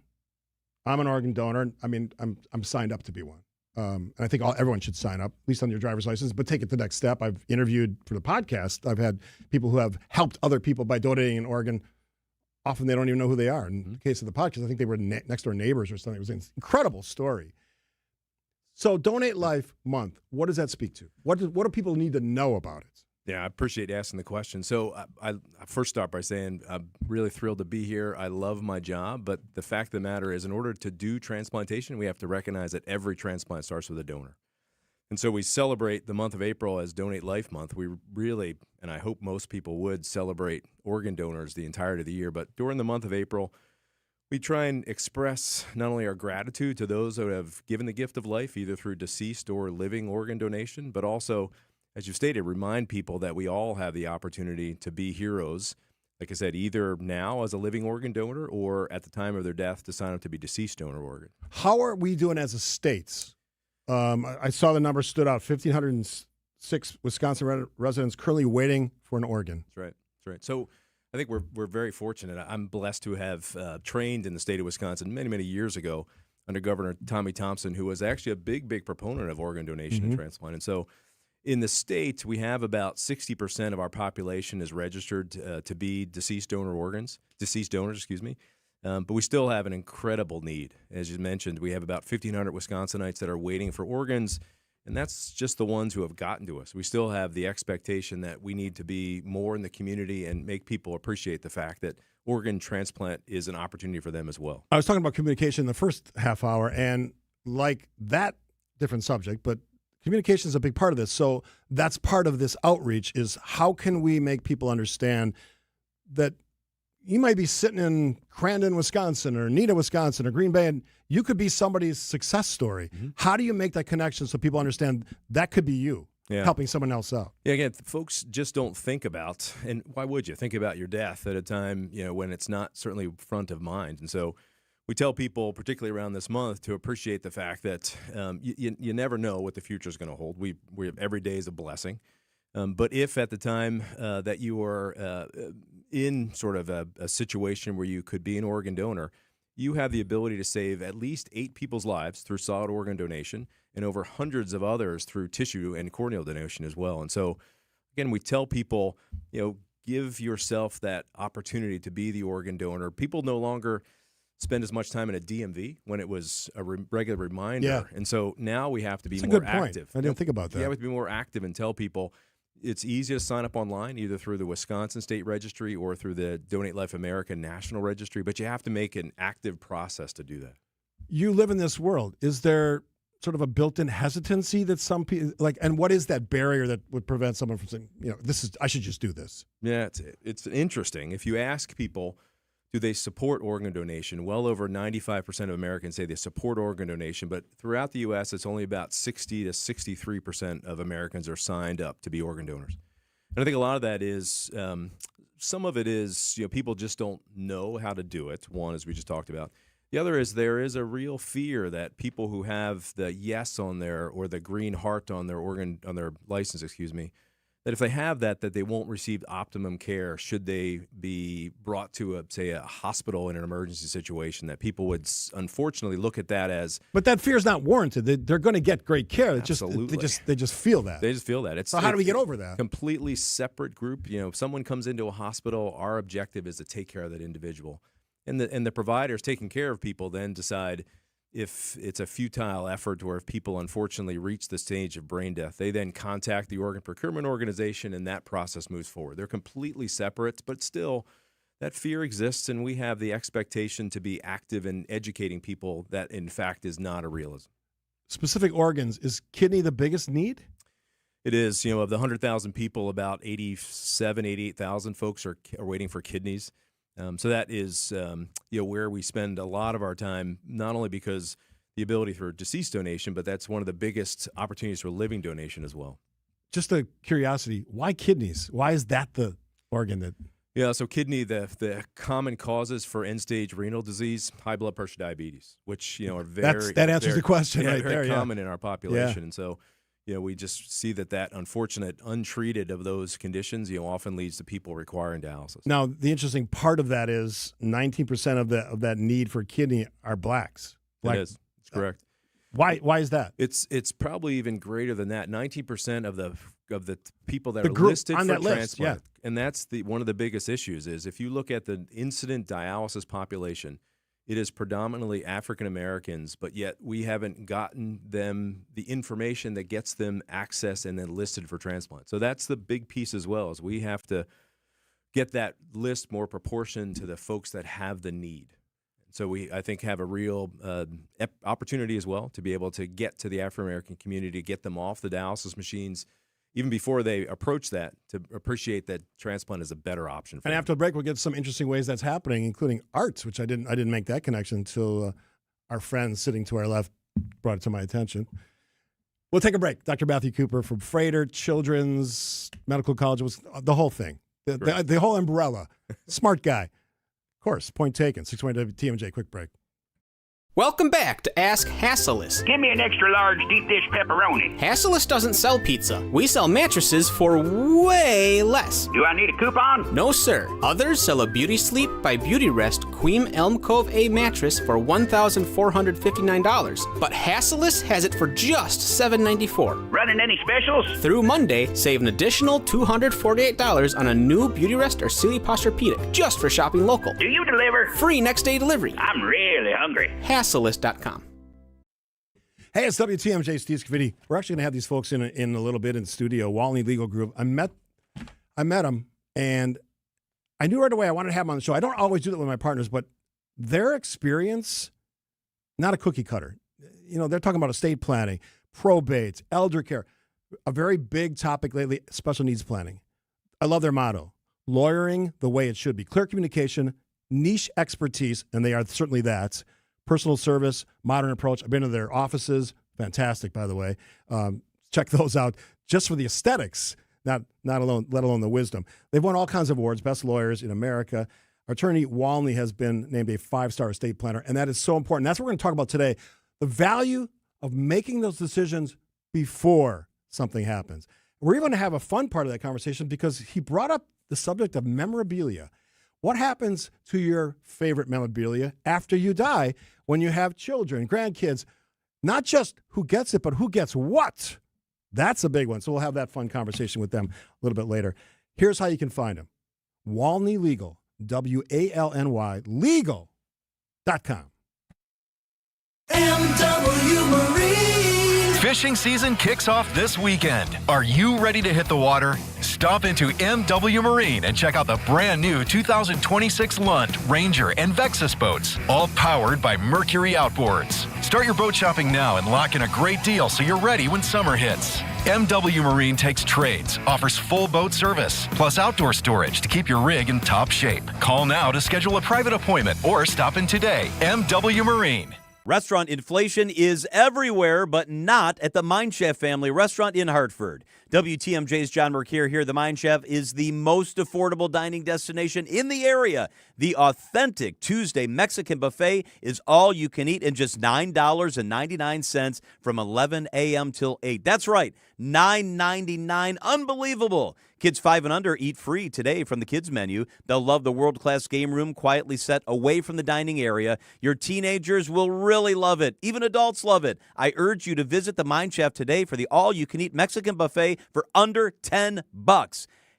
I'm an organ donor. I mean, I'm signed up to be one. And I think everyone should sign up, at least on your driver's license, but take it the next step. I've interviewed for the podcast. I've had people who have helped other people by donating an organ. Often they don't even know who they are. In the case of the podcast, I think they were next door neighbors or something. It was an incredible story. So Donate Life Month, what does that speak to? What do people need to know about it? Yeah, I appreciate asking the question. So I first start by saying I'm really thrilled to be here. I love my job, but the fact of the matter is in order to do transplantation, we have to recognize that every transplant starts with a donor. And so we celebrate the month of April as Donate Life Month. We really, and I hope most people would, celebrate organ donors the entirety of the year. But during the month of April, we try and express not only our gratitude to those who have given the gift of life, either through deceased or living organ donation, but also, as you've stated, remind people that we all have the opportunity to be heroes, like I said, either now as a living organ donor or at the time of their death to sign up to be deceased donor organ. How are we doing as a state? I saw the number stood out, 1,506 Wisconsin residents currently waiting for an organ. That's right. That's right. So I think we're very fortunate. I'm blessed to have trained in the state of Wisconsin many, many years ago under Governor Tommy Thompson, who was actually a big proponent of organ donation and transplant. And so in the state, we have about 60% of our population is registered to be deceased donors, but we still have an incredible need. As you mentioned, we have about 1,500 Wisconsinites that are waiting for organs, and that's just the ones who have gotten to us. We still have the expectation that we need to be more in the community and make people appreciate the fact that organ transplant is an opportunity for them as well. I was talking about communication in the first half hour, and like that, different subject, but communication is a big part of this. So that's part of this outreach is how can we make people understand that you might be sitting in Crandon, Wisconsin, or Neenah, Wisconsin, or Green Bay, and you could be somebody's success story. How do you make that connection so people understand that could be you helping someone else out? Yeah, again, folks just don't think about, and why would you think about your death at a time, when it's not certainly front of mind? And so we tell people, particularly around this month, to appreciate the fact that you never know what the future is going to hold. We every day is a blessing. But if at the time that you are in sort of a situation where you could be an organ donor, you have the ability to save at least 8 people's lives through solid organ donation and over hundreds of others through tissue and corneal donation as well. And so, again, we tell people, give yourself that opportunity to be the organ donor. People no longer spend as much time in a DMV when it was a regular reminder. Yeah. And so now we have to be That's a more good point. active. I didn't think about that. Yeah, we have to be more active and tell people it's easy to sign up online, either through the Wisconsin State Registry or through the Donate Life America National Registry, but you have to make an active process to do that. You live in this world. Is there sort of a built-in hesitancy that some people and what is that barrier that would prevent someone from saying, I should just do this? Yeah, it's interesting. If you ask people, do they support organ donation? Well over 95% of Americans say they support organ donation, but throughout the U.S., it's only about 60 to 63% of Americans are signed up to be organ donors. And I think a lot of that is, some of it is, people just don't know how to do it. One, as we just talked about. The other is there is a real fear that people who have the yes on their, or the green heart on their license, that if they have that they won't receive optimum care should they be brought to a hospital in an emergency situation, that people would unfortunately look at that as. But that fear is not warranted. They're going to get great care. Absolutely. They just feel that. They just feel that. So how do we get over that? Completely separate group. If someone comes into a hospital, our objective is to take care of that individual. And the providers taking care of people then decide if it's a futile effort or if people unfortunately reach the stage of brain death. They then contact the organ procurement organization and that process moves forward. They're completely separate, but still that fear exists, and we have the expectation to be active in educating people that in fact is not a realism. Specific organs, is kidney the biggest need? It is. Of the 100,000 people, about 88,000 folks are waiting for kidneys. So that is, where we spend a lot of our time, not only because the ability for deceased donation, but that's one of the biggest opportunities for living donation as well. Just a curiosity, why kidneys? Why is that the organ that? Yeah, so kidney, the common causes for end-stage renal disease, high blood pressure, diabetes, which, are very. That answers the question right very there. common in our population. And so, we just see that unfortunate untreated of those conditions, often leads to people requiring dialysis. Now, the interesting part of that is 19% of that need for kidney are blacks. It is. It's correct. Why is that? It's probably even greater than that. 19% of the people that the are group listed on for that transplant. List, and that's one of the biggest issues is if you look at the incident dialysis population, it is predominantly African Americans, but yet we haven't gotten them the information that gets them access and then listed for transplant. So that's the big piece as well, is we have to get that list more proportioned to the folks that have the need. So we, I think, have a real opportunity as well to be able to get to the African American community, get them off the dialysis machines, even before they approach that, to appreciate that transplant is a better option for And them. after the break, we'll get some interesting ways that's happening, including arts, which I didn't make that connection until our friend sitting to our left brought it to my attention. We'll take a break. Dr. Matthew Cooper from Froedtert Children's Medical College, was the whole thing, the whole umbrella. Smart guy. Of course, point taken. 620 TMJ, quick break. Welcome back to Ask Hasselus. Give me an extra large deep dish pepperoni. Hasselus doesn't sell pizza. We sell mattresses for way less. Do I need a coupon? No, sir. Others sell a Beauty Sleep by Beauty Rest Queen Elm Cove A mattress for $1,459. But Hasselus has it for just $794. Running any specials? Through Monday, save an additional $248 on a new Beauty Rest or Sealy Posturepedic just for shopping local. Do you deliver? Free next day delivery. I'm really hungry. Hasselus.com. Hey, it's WTMJ, Steve Scavidi. We're actually going to have these folks in a little bit in the studio, Walney Legal Group. I met them, and I knew right away I wanted to have them on the show. I don't always do that with my partners, but their experience, not a cookie cutter. They're talking about estate planning, probate, elder care, a very big topic lately, special needs planning. I love their motto. lawyering the way it should be. Clear communication, niche expertise, and they are certainly that. Personal service, modern approach. I've been to their offices. Fantastic, by the way. Check those out just for the aesthetics, not alone, let alone the wisdom. They've won all kinds of awards, best lawyers in America. Attorney Walney has been named a 5-star estate planner, and that is so important. That's what we're going to talk about today, the value of making those decisions before something happens. We're even going to have a fun part of that conversation because he brought up the subject of memorabilia. What happens to your favorite memorabilia after you die when you have children, grandkids? Not just who gets it, but who gets what. That's a big one. So we'll have that fun conversation with them a little bit later. Here's how you can find them. Walney Legal, W-A-L-N-Y, legal.com. M.W. Marine. Fishing season kicks off this weekend. Are you ready to hit the water? Stop into M.W. Marine and check out the brand new 2026 Lund, Ranger, and Vexus boats, all powered by Mercury Outboards. Start your boat shopping now and lock in a great deal so you're ready when summer hits. M.W. Marine takes trades, offers full boat service, plus outdoor storage to keep your rig in top shape. Call now to schedule a private appointment or stop in today. M.W. Marine. Restaurant inflation is everywhere, but not at the Mind Chef family restaurant in Hartford. WTMJ's John Mercure here. The Mind Chef is the most affordable dining destination in the area. The authentic Tuesday Mexican buffet is all you can eat in just $9.99 from 11 a.m. till 8. That's right, $9.99. Unbelievable. Kids 5 and under eat free today from the kids menu. They'll love the world-class game room quietly set away from the dining area. Your teenagers will really love it. Even adults love it. I urge you to visit the Mind Chef today for the all-you-can-eat Mexican buffet for under $10.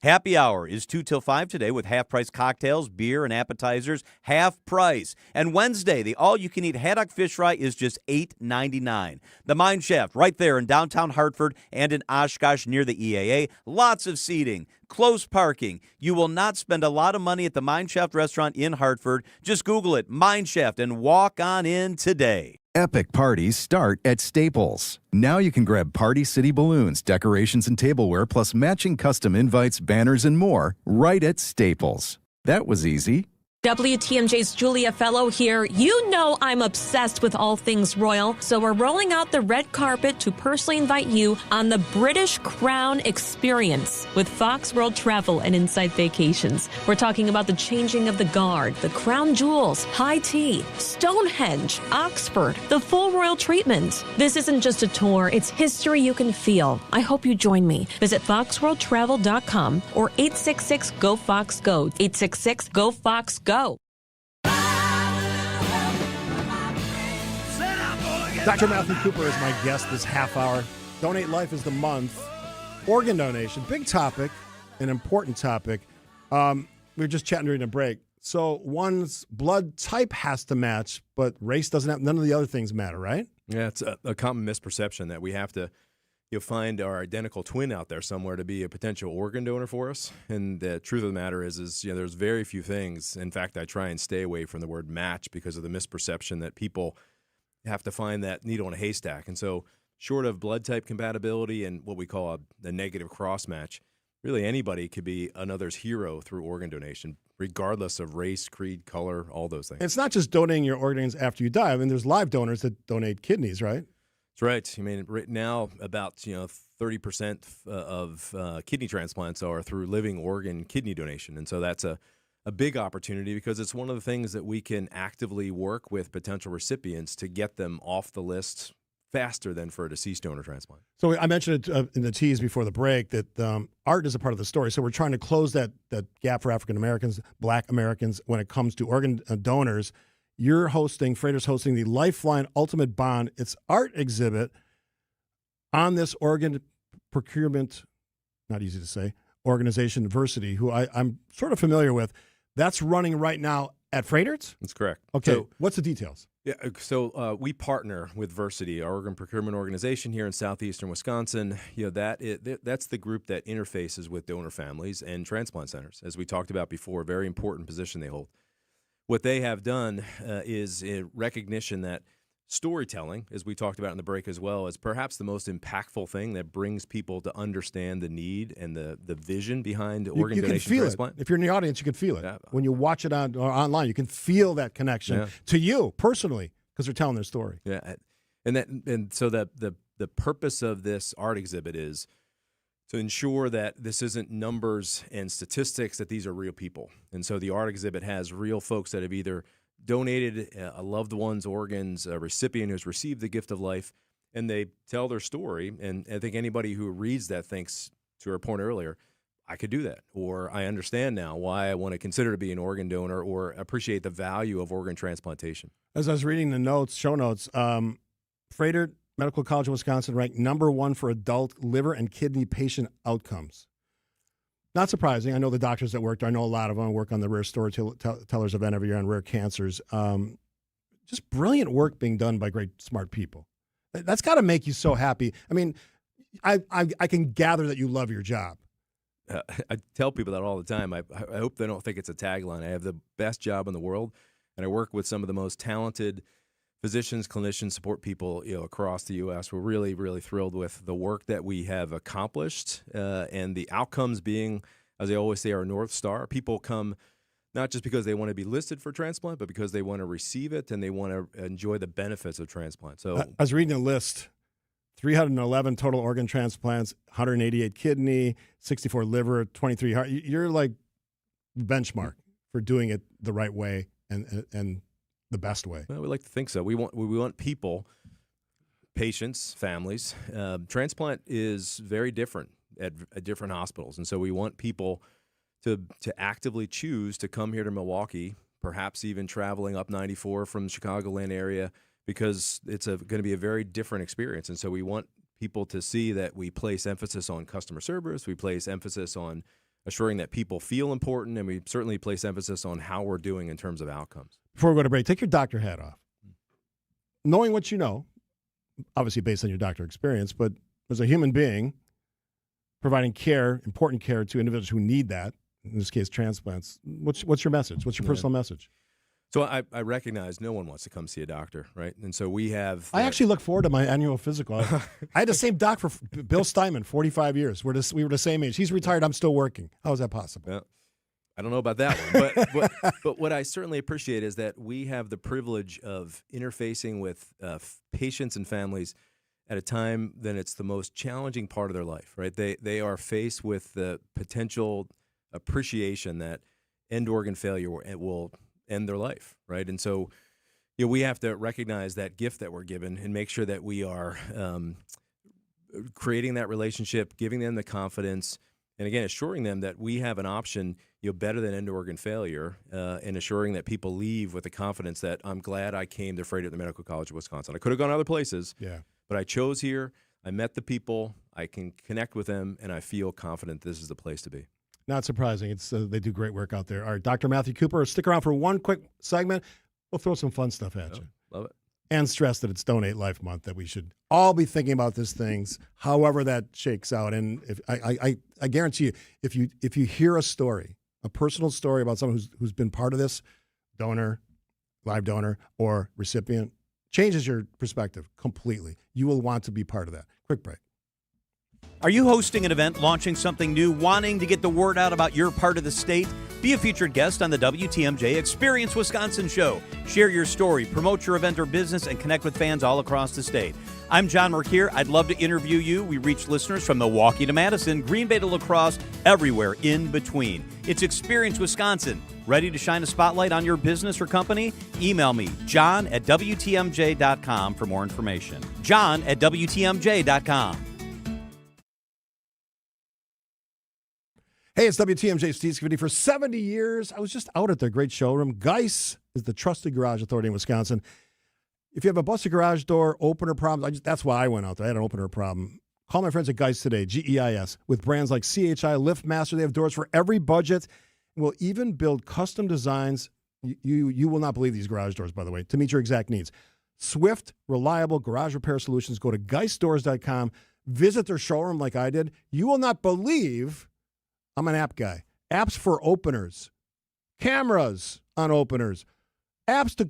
Happy hour is 2 till 5 today with half-price cocktails, beer, and appetizers, half price. And Wednesday, the all-you-can-eat haddock fish fry is just $8.99. The Mind Chef, right there in downtown Hartford and in Oshkosh near the EAA. Lots of seating, close parking. You will not spend a lot of money at the Mind Chef restaurant in Hartford. Just Google it, Mind Chef, and walk on in today. Epic parties start at Staples. Now you can grab Party City balloons, decorations, and tableware, plus matching custom invites, banners, and more right at Staples. That was easy. WTMJ's Julia Fellow here. You know I'm obsessed with all things royal, so we're rolling out the red carpet to personally invite you on the British Crown Experience with Fox World Travel and Insight Vacations. We're talking about the changing of the guard, the crown jewels, high tea, Stonehenge, Oxford, the full royal treatment. This isn't just a tour, it's history you can feel. I hope you join me. Visit foxworldtravel.com or 866-GO-FOX-GO, 866-GO-FOX-GO. Dr. Matthew Cooper is my guest this half hour. Donate Life is the month. Organ donation, big topic, an important topic. We were just chatting during the break. So one's blood type has to match, but race doesn't have, none of the other things matter, right? Yeah, it's a common misperception that we have to find our identical twin out there somewhere to be a potential organ donor for us. And the truth of the matter is there's very few things. In fact, I try and stay away from the word match because of the misperception that people have to find that needle in a haystack. And so short of blood type compatibility and what we call a negative cross match, really anybody could be another's hero through organ donation, regardless of race, creed, color, all those things. It's not just donating your organs after you die. I mean, there's live donors that donate kidneys, right? That's right. I mean, right now, about 30% of kidney transplants are through living organ kidney donation, and so that's a big opportunity because it's one of the things that we can actively work with potential recipients to get them off the list faster than for a deceased donor transplant. So I mentioned it in the tease before the break that art is a part of the story. So we're trying to close that gap for African Americans, Black Americans when it comes to organ donors. You're hosting, Freighter's hosting the Lifeline Ultimate Bond. It's art exhibit on this organ procurement, not easy to say, organization, Diversity, who I'm sort of familiar with. That's running right now at Freighter's? That's correct. Okay, So, what's the details? Yeah, so we partner with Versity, our organ procurement organization here in southeastern Wisconsin. That's the group that interfaces with donor families and transplant centers. As we talked about before, a very important position they hold. What they have done is in recognition that storytelling, as we talked about in the break as well, is perhaps the most impactful thing that brings people to understand the need and the vision behind organ you can donation feel transplant. it. If you're in the audience, you can feel it. Yeah. When you watch it on or online, you can feel that connection to you personally because they're telling their story. Yeah, and so the purpose of this art exhibit is to ensure that this isn't numbers and statistics, that these are real people. And so the art exhibit has real folks that have either donated a loved one's organs, a recipient who's received the gift of life, and they tell their story. And I think anybody who reads that thinks, to her point earlier, I could do that, or I understand now why I want to consider to be an organ donor or appreciate the value of organ transplantation. As I was reading the show notes, Froedtert Medical College of Wisconsin ranked #1 for adult liver and kidney patient outcomes. Not surprising. I know the doctors that worked. I know a lot of them work on the Rare Storytellers event every year on rare cancers. Just brilliant work being done by great, smart people. That's got to make you so happy. I mean, I can gather that you love your job. I tell people that all the time. I hope they don't think it's a tagline. I have the best job in the world, and I work with some of the most talented physicians, clinicians, support people across the U.S. We're really, really thrilled with the work that we have accomplished and the outcomes being, as I always say, our North Star. People come not just because they want to be listed for transplant, but because they want to receive it and they want to enjoy the benefits of transplant. So I was reading a list. 311 total organ transplants, 188 kidney, 64 liver, 23 heart. You're like benchmark for doing it the right way and the best way. Well, we like to think so. We want people, patients, families. Transplant is very different at different hospitals, and so we want people to actively choose to come here to Milwaukee, perhaps even traveling up 94 from the Chicagoland area, because it's going to be a very different experience. And so we want people to see that we place emphasis on customer service, we place emphasis on assuring that people feel important, and we certainly place emphasis on how we're doing in terms of outcomes. Before we go to break, take your doctor hat off. Knowing what you know, obviously based on your doctor experience, but as a human being, providing care, important care to individuals who need that, in this case transplants, what's your message? What's your personal message? So I recognize no one wants to come see a doctor, right? And so we have... I actually look forward to my annual physical. I had the same doc for Bill Steinman, 45 years. We were the same age. He's retired. I'm still working. How is that possible? Yeah. I don't know about that one. But what I certainly appreciate is that we have the privilege of interfacing with patients and families at a time when it's the most challenging part of their life, right? They are faced with the potential appreciation that end organ failure will end their life, right? And so we have to recognize that gift that we're given and make sure that we are creating that relationship, giving them the confidence, and again, assuring them that we have an option better than end organ failure, and assuring that people leave with the confidence that I'm glad I came to Froedtert Medical College of Wisconsin. I could have gone other places, but I chose here. I met the people. I can connect with them, and I feel confident this is the place to be. Not surprising. It's they do great work out there. All right, Dr. Matthew Cooper, stick around for one quick segment. We'll throw some fun stuff at you. Love it. And stress that it's Donate Life Month, that we should all be thinking about these things, however that shakes out. And if I guarantee you, if you hear a story, a personal story about someone who's been part of this, donor, live donor, or recipient, changes your perspective completely. You will want to be part of that. Quick break. Are you hosting an event, launching something new, wanting to get the word out about your part of the state? Be a featured guest on the WTMJ Experience Wisconsin show. Share your story, promote your event or business, and connect with fans all across the state. I'm John Mercure. I'd love to interview you. We reach listeners from Milwaukee to Madison, Green Bay to La Crosse, everywhere in between. It's Experience Wisconsin. Ready to shine a spotlight on your business or company? Email me, john@WTMJ.com for more information. john@WTMJ.com. Hey, it's WTMJ Steve Scavini. For 70 years, I was just out at their great showroom. Geis is the trusted garage authority in Wisconsin. If you have a busted garage door opener problem, that's why I went out there. I had an opener problem. Call my friends at Geis today, Geis, with brands like CHI, LiftMaster. They have doors for every budget. We'll even build custom designs. You will not believe these garage doors, by the way, to meet your exact needs. Swift, reliable garage repair solutions. Go to geisdoors.com. Visit their showroom like I did. You will not believe... I'm an app guy. Apps for openers, cameras on openers, apps to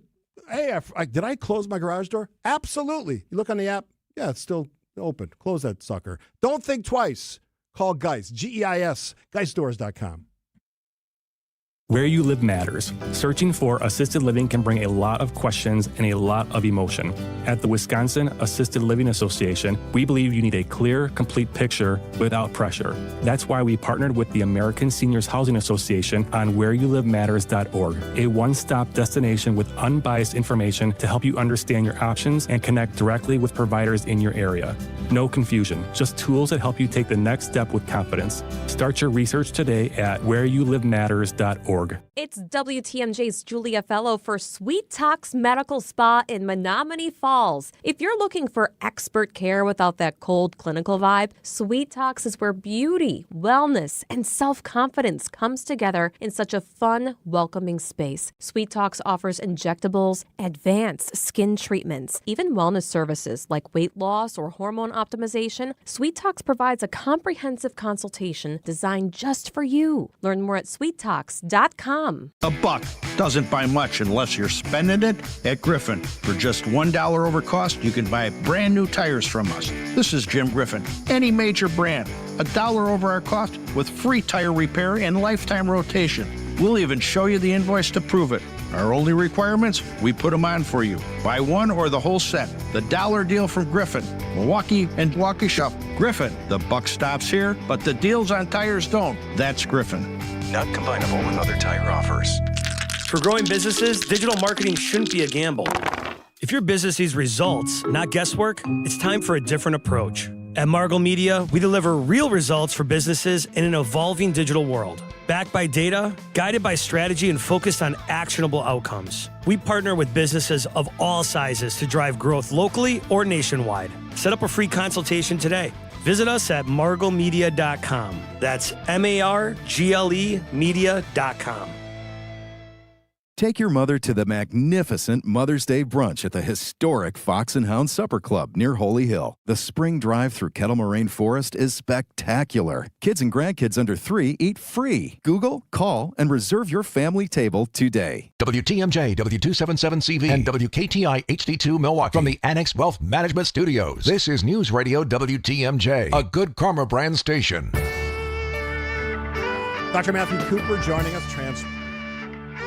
Hey, did I close my garage door? Absolutely. You look on the app. Yeah, it's still open. Close that sucker. Don't think twice. Call Geist, Geis, geistdoors.com. Where you live matters. Searching for assisted living can bring a lot of questions and a lot of emotion. At the Wisconsin Assisted Living Association, we believe you need a clear, complete picture without pressure. That's why we partnered with the American Seniors Housing Association on whereyoulivematters.org, a one-stop destination with unbiased information to help you understand your options and connect directly with providers in your area. No confusion, just tools that help you take the next step with confidence. Start your research today at whereyoulivematters.org. It's WTMJ's Julia Fellow for Sweet Talks Medical Spa in Menominee Falls. If you're looking for expert care without that cold clinical vibe, Sweet Talks is where beauty, wellness, and self-confidence comes together in such a fun, welcoming space. Sweet Talks offers injectables, advanced skin treatments, even wellness services like weight loss or hormone optimization. Sweet Talks provides a comprehensive consultation designed just for you. Learn more at sweettalks.com. A buck doesn't buy much unless you're spending it at Griffin. For just $1 over cost, you can buy brand new tires from us. This is Jim Griffin. Any major brand, $1 over our cost with free tire repair and lifetime rotation. We'll even show you the invoice to prove it. Our only requirements, we put them on for you. Buy one or the whole set. The dollar deal from Griffin, Milwaukee and Waukesha. Griffin, the buck stops here, but the deals on tires don't. That's Griffin. Not combinable with other tire offers. For growing businesses, digital marketing shouldn't be a gamble. If your business needs results, not guesswork, it's time for a different approach. At Margot Media, we deliver real results for businesses in an evolving digital world. Backed by data, guided by strategy, and focused on actionable outcomes. We partner with businesses of all sizes to drive growth locally or nationwide. Set up a free consultation today. Visit us at marglemedia.com. That's MARGLE media.com. Take your mother to the magnificent Mother's Day brunch at the historic Fox and Hound Supper Club near Holy Hill. The spring drive through Kettle Moraine Forest is spectacular. Kids and grandkids under 3 eat free. Google, call, and reserve your family table today. WTMJ, W277CV, and WKTI HD2 Milwaukee. From the Annex Wealth Management Studios, this is News Radio WTMJ, a Good Karma brand station. Dr. Matthew Cooper joining us.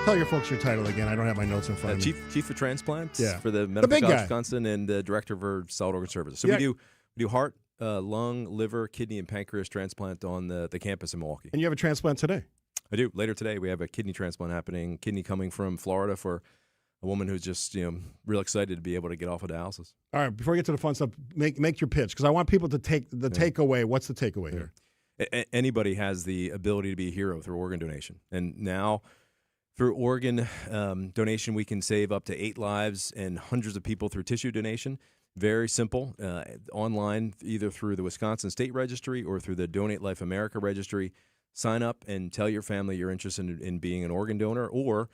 Tell your folks your title again. I don't have my notes in front of me. Chief of Transplants The for the Medical big College guy. of Wisconsin and the Director for Solid Organ Services. So Yeah. we do heart, lung, liver, kidney, and pancreas transplant on the campus in Milwaukee. And you have a transplant today? I do. Later today, we have a kidney transplant happening. Kidney coming from Florida for a woman who's just real excited to be able to get off of dialysis. All right, before we get to the fun stuff, make your pitch, because I want people to take the takeaway. What's the takeaway here? Anybody has the ability to be a hero through organ donation. And now, through organ donation, we can save up to 8 lives and hundreds of people through tissue donation. Very simple. Online, either through the Wisconsin State Registry or through the Donate Life America Registry. Sign up and tell your family you're interested in being an organ donor, or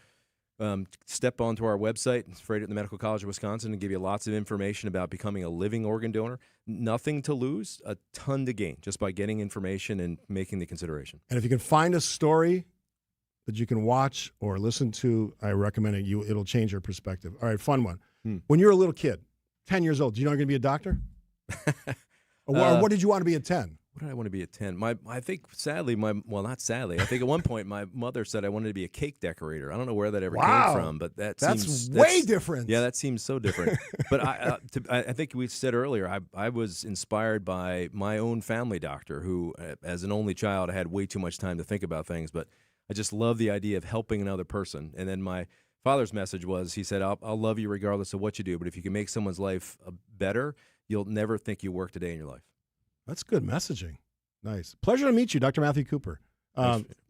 step onto our website, it's right at the Medical College of Wisconsin, and give you lots of information about becoming a living organ donor. Nothing to lose, a ton to gain just by getting information and making the consideration. And if you can find a story that you can watch or listen to, I recommend it. It'll change your perspective. All right, fun one. When you were a little kid, 10 years old, do you know you're going to be a doctor? Or what did you want to be at 10? What did I want to be at 10? I think, sadly, not sadly. I think at one point my mother said I wanted to be a cake decorator. I don't know where that ever came from, but that's way different. Yeah, that seems so different. But I think we said earlier, I was inspired by my own family doctor who, as an only child, I had way too much time to think about things, but I just love the idea of helping another person. And then my father's message was, he said, I'll love you regardless of what you do, but if you can make someone's life better, you'll never think you worked a day in your life. That's good messaging. Nice. Pleasure to meet you, Dr. Matthew Cooper.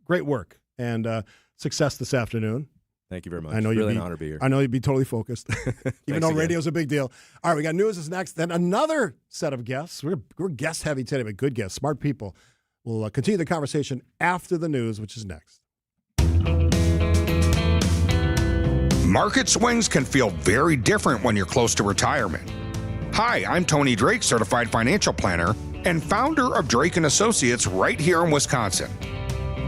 Great work and success this afternoon. Thank you very much. I know really an honor to be here. I know you'd be totally focused, even though again. radio's a big deal. All right, we got news is next. Then another set of guests. We're guest heavy today, but good guests, smart people. We'll continue the conversation after the news, which is next. Market swings can feel very different when you're close to retirement. Hi, I'm Tony Drake, Certified Financial Planner and founder of Drake & Associates right here in Wisconsin.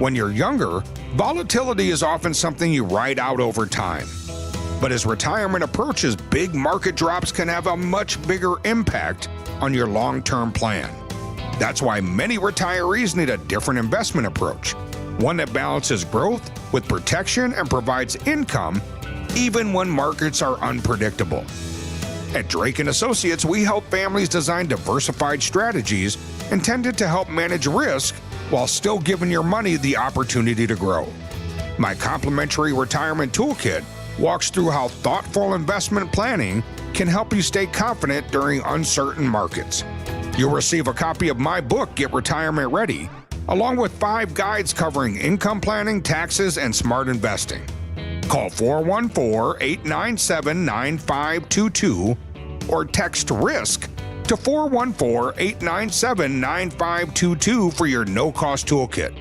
When you're younger, volatility is often something you ride out over time. But as retirement approaches, big market drops can have a much bigger impact on your long-term plan. That's why many retirees need a different investment approach, one that balances growth with protection and provides income even when markets are unpredictable. At Drake & Associates, we help families design diversified strategies intended to help manage risk while still giving your money the opportunity to grow. My complimentary retirement toolkit walks through how thoughtful investment planning can help you stay confident during uncertain markets. You'll receive a copy of my book, Get Retirement Ready, along with 5 guides covering income planning, taxes, and smart investing. Call 414-897-9522 or text RISK to 414-897-9522 for your no-cost toolkit.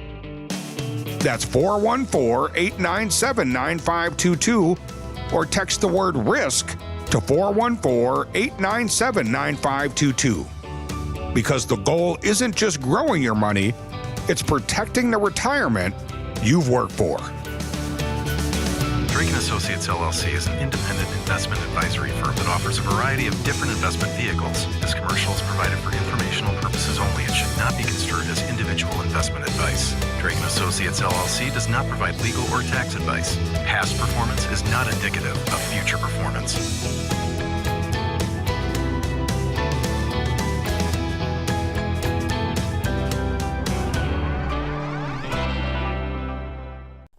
That's 414-897-9522 or text the word RISK to 414-897-9522. Because the goal isn't just growing your money, it's protecting the retirement you've worked for. Drake & Associates LLC is an independent investment advisory firm that offers a variety of different investment vehicles. This commercial is provided for informational purposes only and should not be construed as individual investment advice. Drake & Associates LLC does not provide legal or tax advice. Past performance is not indicative of future performance.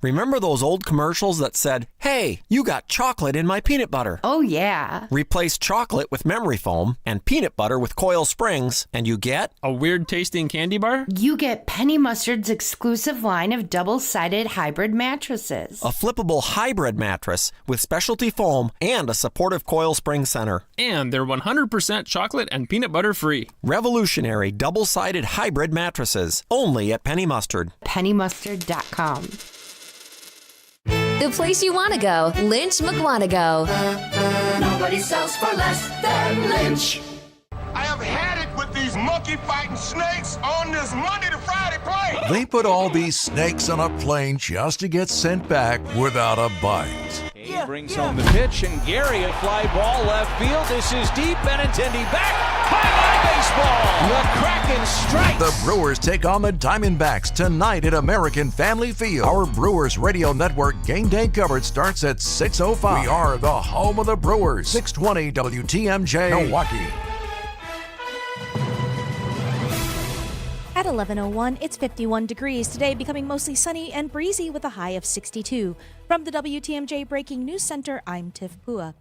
Remember those old commercials that said, "Hey, you got chocolate in my peanut butter"? Oh, yeah. Replace chocolate with memory foam and peanut butter with Coil Springs, and you get a weird-tasting candy bar? You get Penny Mustard's exclusive line of double-sided hybrid mattresses. a flippable hybrid mattress with specialty foam and a supportive coil spring center. And they're 100% chocolate and peanut butter free. Revolutionary double-sided hybrid mattresses, only at Penny Mustard. PennyMustard.com. The place you want to go, Lynch McWanago. Nobody sells for less than Lynch. I have had it with these monkey-fighting snakes on this Monday to Friday plane. They put all these snakes on a plane just to get sent back without a bite. He brings home the pitch, and Gary, a fly ball left field. This is deep. Benintendi back. High baseball. The Kraken strikes. The Brewers take on the Diamondbacks tonight at American Family Field. Our Brewers Radio Network game day coverage starts at 6:05. We are the home of the Brewers. 620 WTMJ Milwaukee. At 11:01, it's 51 degrees. Today becoming mostly sunny and breezy with a high of 62. From the WTMJ Breaking News Center, I'm Tiff Pua.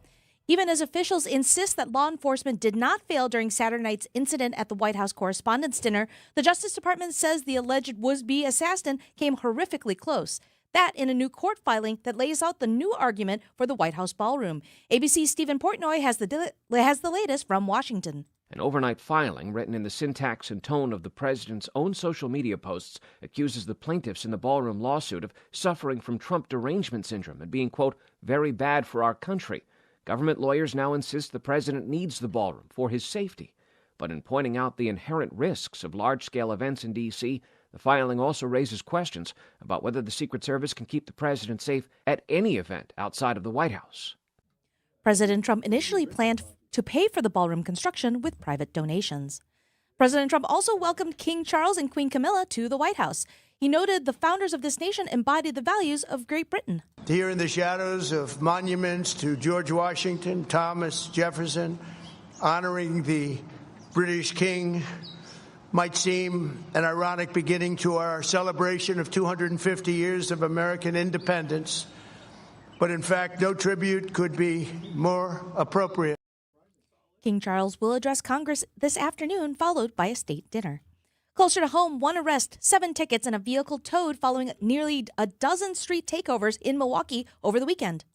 Even as officials insist that law enforcement did not fail during Saturday night's incident at the White House Correspondents' Dinner, the Justice Department says the alleged would-be assassin came horrifically close. That in a new court filing that lays out the new argument for the White House ballroom. ABC's Stephen Portnoy has the latest from Washington. An overnight filing written in the syntax and tone of the president's own social media posts accuses the plaintiffs in the ballroom lawsuit of suffering from Trump derangement syndrome and being, quote, very bad for our country. Government lawyers now insist the president needs the ballroom for his safety. But in pointing out the inherent risks of large-scale events in D.C., the filing also raises questions about whether the Secret Service can keep the president safe at any event outside of the White House. President Trump initially planned to pay for the ballroom construction with private donations. President Trump also welcomed King Charles and Queen Camilla to the White House. He noted the founders of this nation embodied the values of Great Britain. Here in the shadows of monuments to George Washington, Thomas Jefferson, honoring the British King might seem an ironic beginning to our celebration of 250 years of American independence. But in fact, no tribute could be more appropriate. King Charles will address Congress this afternoon, followed by a state dinner. Closer to home, 1 arrest, 7 tickets, and a vehicle towed following nearly a dozen street takeovers in Milwaukee over the weekend.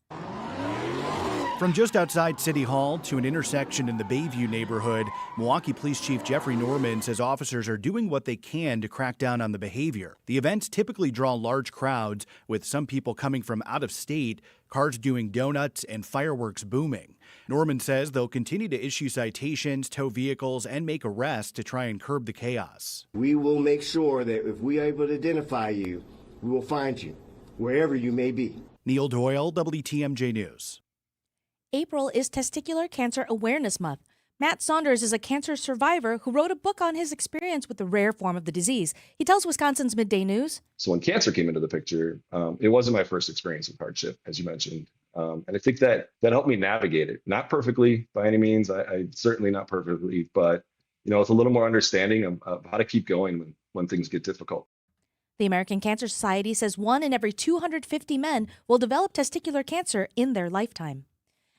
From just outside City Hall to an intersection in the Bayview neighborhood, Milwaukee Police Chief Jeffrey Norman says officers are doing what they can to crack down on the behavior. The events typically draw large crowds, with some people coming from out of state, cars doing donuts, and fireworks booming. Norman says they'll continue to issue citations, tow vehicles, and make arrests to try and curb the chaos. We will make sure that if we are able to identify you, we will find you, wherever you may be. Neil Doyle, WTMJ News. April is Testicular Cancer Awareness Month. Matt Saunders is a cancer survivor who wrote a book on his experience with the rare form of the disease. He tells Wisconsin's Midday News. So when cancer came into the picture, it wasn't my first experience with hardship, as you mentioned. And I think that helped me navigate it. Not perfectly by any means. I certainly not perfectly, but with a little more understanding of how to keep going when things get difficult. The American Cancer Society says 1 in every 250 men will develop testicular cancer in their lifetime.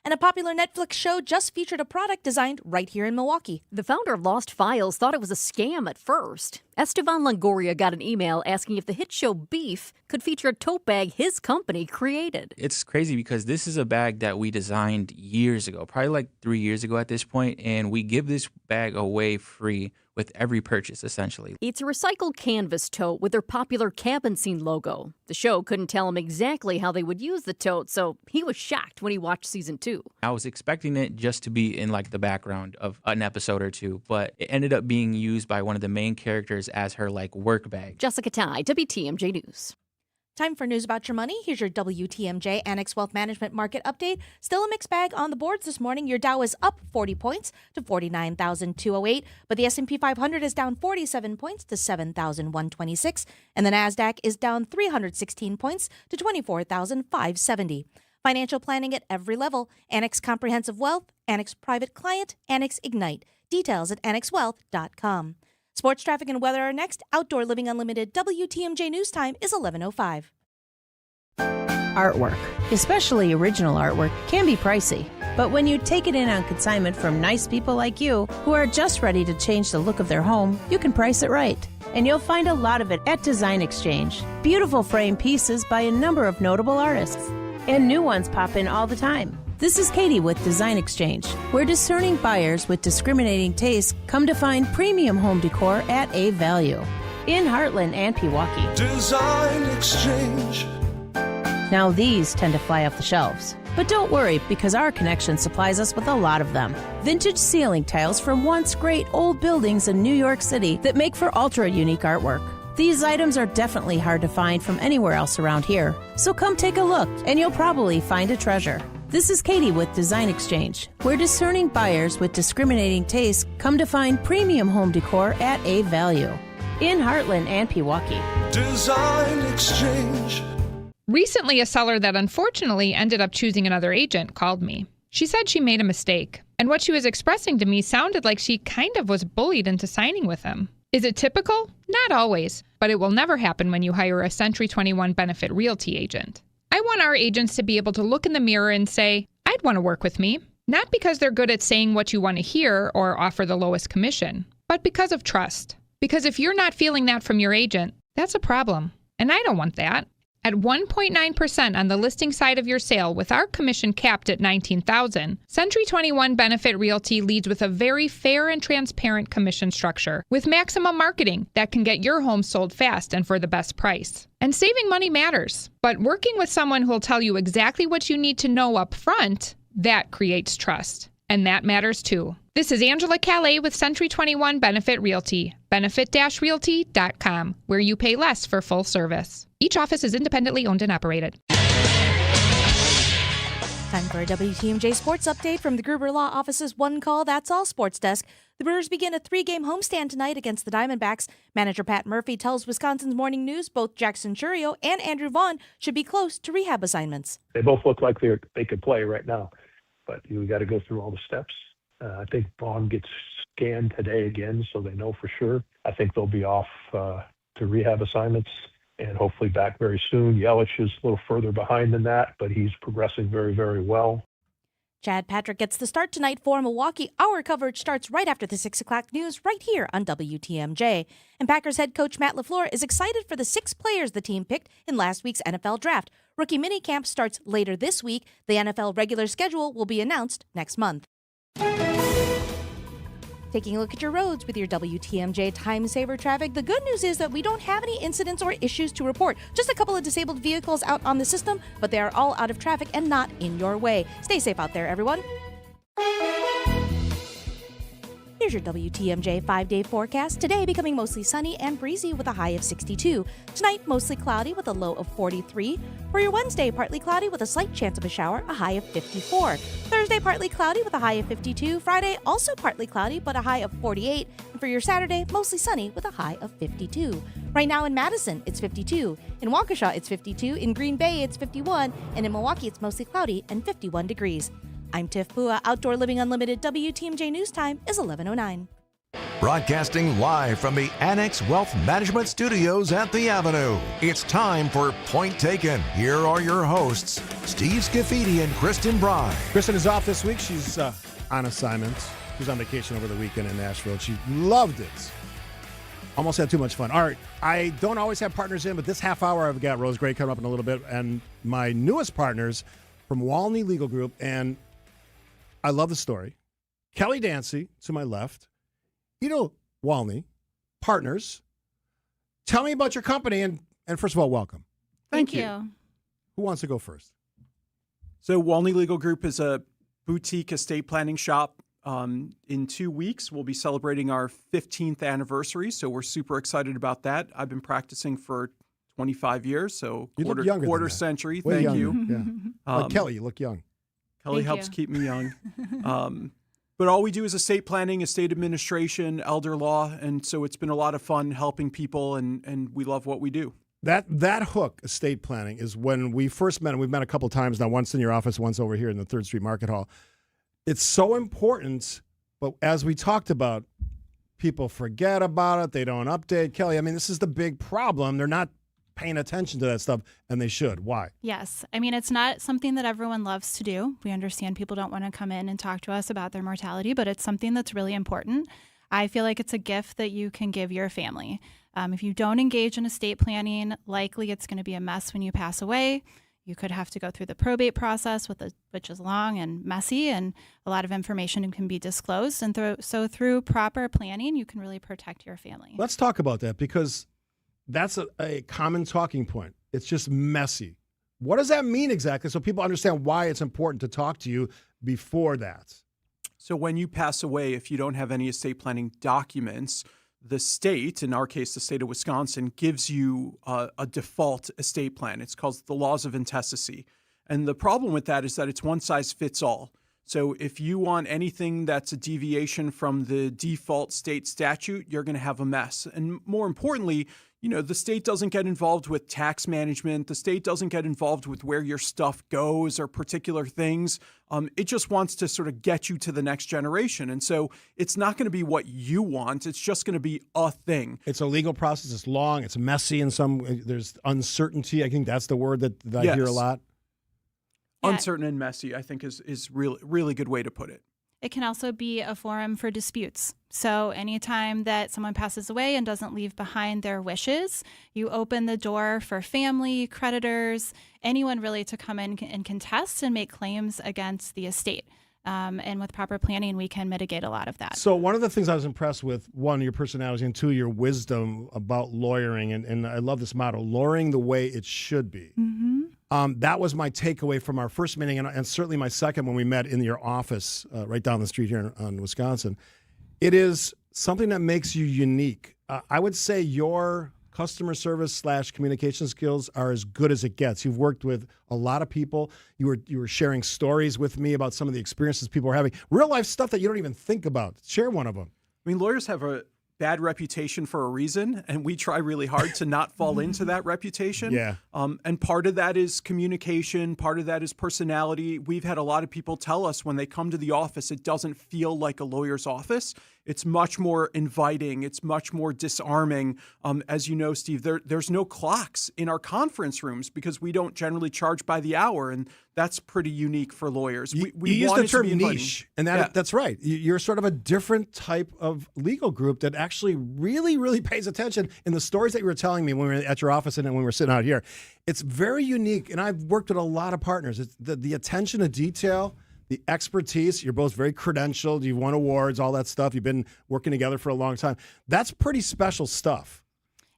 And a popular Netflix show just featured a product designed right here in Milwaukee. The founder of Lost Files thought it was a scam at first. Esteban Longoria got an email asking if the hit show Beef could feature a tote bag his company created. It's crazy because this is a bag that we designed years ago, probably like 3 years ago at this point, and we give this bag away free with every purchase, essentially. It's a recycled canvas tote with their popular cabin scene logo. The show couldn't tell him exactly how they would use the tote, so he was shocked when he watched season 2. I was expecting it just to be in like the background of an episode or two, but it ended up being used by one of the main characters as her like work bag. Jessica Tai, WTMJ News. Time for news about your money. Here's your WTMJ Annex Wealth Management Market Update. Still a mixed bag on the boards this morning. Your Dow is up 40 points to 49,208, but the S&P 500 is down 47 points to 7,126, and the Nasdaq is down 316 points to 24,570. Financial planning at every level. Annex Comprehensive Wealth, Annex Private Client, Annex Ignite. Details at annexwealth.com. Sports, traffic, and weather are next. Outdoor Living Unlimited WTMJ News Time is 11:05. Artwork, especially original artwork, can be pricey. But when you take it in on consignment from nice people like you who are just ready to change the look of their home, you can price it right. And you'll find a lot of it at Design Exchange. Beautiful frame pieces by a number of notable artists. And new ones pop in all the time. This is Katie with Design Exchange, where discerning buyers with discriminating tastes come to find premium home decor at a value. In Heartland and Pewaukee. Design Exchange. Now these tend to fly off the shelves. But don't worry, because our connection supplies us with a lot of them. Vintage ceiling tiles from once great old buildings in New York City that make for ultra-unique artwork. These items are definitely hard to find from anywhere else around here. So come take a look, and you'll probably find a treasure. This is Katie with Design Exchange, where discerning buyers with discriminating tastes come to find premium home decor at a value. In Heartland and Pewaukee. Design Exchange. Recently, a seller that unfortunately ended up choosing another agent called me. She said she made a mistake, and what she was expressing to me sounded like she kind of was bullied into signing with him. Is it typical? Not always, but it will never happen when you hire a Century 21 Benefit Realty agent. I want our agents to be able to look in the mirror and say, I'd want to work with me. Not because they're good at saying what you want to hear or offer the lowest commission, but because of trust. Because if you're not feeling that from your agent, that's a problem. And I don't want that. At 1.9% on the listing side of your sale with our commission capped at $19,000, Century 21 Benefit Realty leads with a very fair and transparent commission structure with maximum marketing that can get your home sold fast and for the best price. And saving money matters, but working with someone who will tell you exactly what you need to know up front, that creates trust. And that matters too. This is Angela Calais with Century 21 Benefit Realty, benefit-realty.com, where you pay less for full service. Each office is independently owned and operated. Time for a WTMJ Sports Update from the Gruber Law Office's One Call That's All Sports Desk. The Brewers begin a 3-game homestand tonight against the Diamondbacks. Manager Pat Murphy tells Wisconsin's Morning News both Jackson Churio and Andrew Vaughn should be close to rehab assignments. They both look like they could play right now, but we got to go through all the steps. I think Vaughn gets scanned today again, so they know for sure. I think they'll be off to rehab assignments and hopefully back very soon. Yelich is a little further behind than that, but he's progressing very, very well. Chad Patrick gets the start tonight for Milwaukee. Our coverage starts right after the 6 o'clock news right here on WTMJ. And Packers head coach Matt LaFleur is excited for the 6 players the team picked in last week's NFL draft. Rookie minicamp starts later this week. The NFL regular schedule will be announced next month. Taking a look at your roads with your WTMJ Time Saver traffic. The good news is that we don't have any incidents or issues to report. Just a couple of disabled vehicles out on the system, but they are all out of traffic and not in your way. Stay safe out there, everyone. Here's your WTMJ 5-day forecast. Today becoming mostly sunny and breezy with a high of 62. Tonight, mostly cloudy with a low of 43. For your Wednesday, partly cloudy with a slight chance of a shower, a high of 54. Thursday, partly cloudy with a high of 52. Friday, also partly cloudy but a high of 48. And for your Saturday, mostly sunny with a high of 52. Right now in Madison, it's 52. In Waukesha, it's 52. In Green Bay, it's 51. And in Milwaukee, it's mostly cloudy and 51 degrees. I'm Tiff Pua. Outdoor Living Unlimited WTMJ News Time is 11:09. Broadcasting live from the Annex Wealth Management Studios at the Avenue. It's time for Point Taken. Here are your hosts, Steve Scafidi and Kristen Bry. Kristen is off this week. She's on assignment. She was on vacation over the weekend in Nashville. She loved it. Almost had too much fun. All right, I don't always have partners in, but this half hour I've got Rose Gray coming up in a little bit, and my newest partners from Walney Legal Group, and I love the story. Kelly Dancy to my left. Walney, partners. Tell me about your company, and first of all, welcome. Thank you. Who wants to go first? So Walney Legal Group is a boutique estate planning shop. In 2 weeks, we'll be celebrating our 15th anniversary, so we're super excited about that. I've been practicing for 25 years, so quarter century. Way Thank younger. you. Yeah. Like Kelly, you look young. Kelly helps keep me young. But all we do is estate planning, estate administration, elder law, and so it's been a lot of fun helping people, and we love what we do. That hook, estate planning, is when we first met, and we've met a couple times now, once in your office, once over here in the 3rd Street Market Hall. It's so important, but as we talked about, people forget about it. They don't update. Kelly, I mean, this is the big problem. They're not paying attention to that stuff, and they should. Why? Yes. I mean, it's not something that everyone loves to do. We understand people don't want to come in and talk to us about their mortality, but it's something that's really important. I feel like it's a gift that you can give your family. If you don't engage in estate planning, likely it's going to be a mess when you pass away. You could have to go through the probate process, which is long and messy, and a lot of information can be disclosed. And through proper planning, you can really protect your family. Let's talk about that, because that's a common talking point. It's just messy. What does that mean exactly, so people understand why it's important to talk to you before that? So when you pass away, if you don't have any estate planning documents, the state, in our case, the state of Wisconsin, gives you a default estate plan. It's called the laws of intestacy. And the problem with that is that it's one size fits all. So if you want anything that's a deviation from the default state statute, you're going to have a mess. And more importantly, the state doesn't get involved with tax management. The state doesn't get involved with where your stuff goes or particular things. It just wants to sort of get you to the next generation. And so it's not going to be what you want. It's just going to be a thing. It's a legal process. It's long. It's messy. There's uncertainty. I think that's the word that I hear a lot. Yeah. Uncertain and messy, I think, is really good way to put it. It can also be a forum for disputes. So anytime that someone passes away and doesn't leave behind their wishes, you open the door for family, creditors, anyone really to come in and contest and make claims against the estate. And with proper planning, we can mitigate a lot of that. So one of the things I was impressed with, one, your personality, and two, your wisdom about lawyering. And I love this motto, lawyering the way it should be. Mm-hmm. That was my takeaway from our first meeting, and certainly my second when we met in your office right down the street here in Wisconsin. It is something that makes you unique. I would say your customer service / communication skills are as good as it gets. You've worked with a lot of people. You were sharing stories with me about some of the experiences people are having. Real life stuff that you don't even think about. Share one of them. I mean, lawyers have a bad reputation for a reason, and we try really hard to not fall into that reputation. Yeah. And part of that is communication. Part of that is personality. We've had a lot of people tell us when they come to the office, it doesn't feel like a lawyer's office. It's much more inviting. It's much more disarming. As you know, Steve, there's no clocks in our conference rooms because we don't generally charge by the hour, and that's pretty unique for lawyers. We use the term niche, and that's right. You're sort of a different type of legal group that actually really, really pays attention. In the stories that you were telling me when we were at your office and when we were sitting out here, it's very unique, and I've worked with a lot of partners. It's the attention to detail, the expertise. You're both very credentialed. You've won awards, all that stuff. You've been working together for a long time. That's pretty special stuff.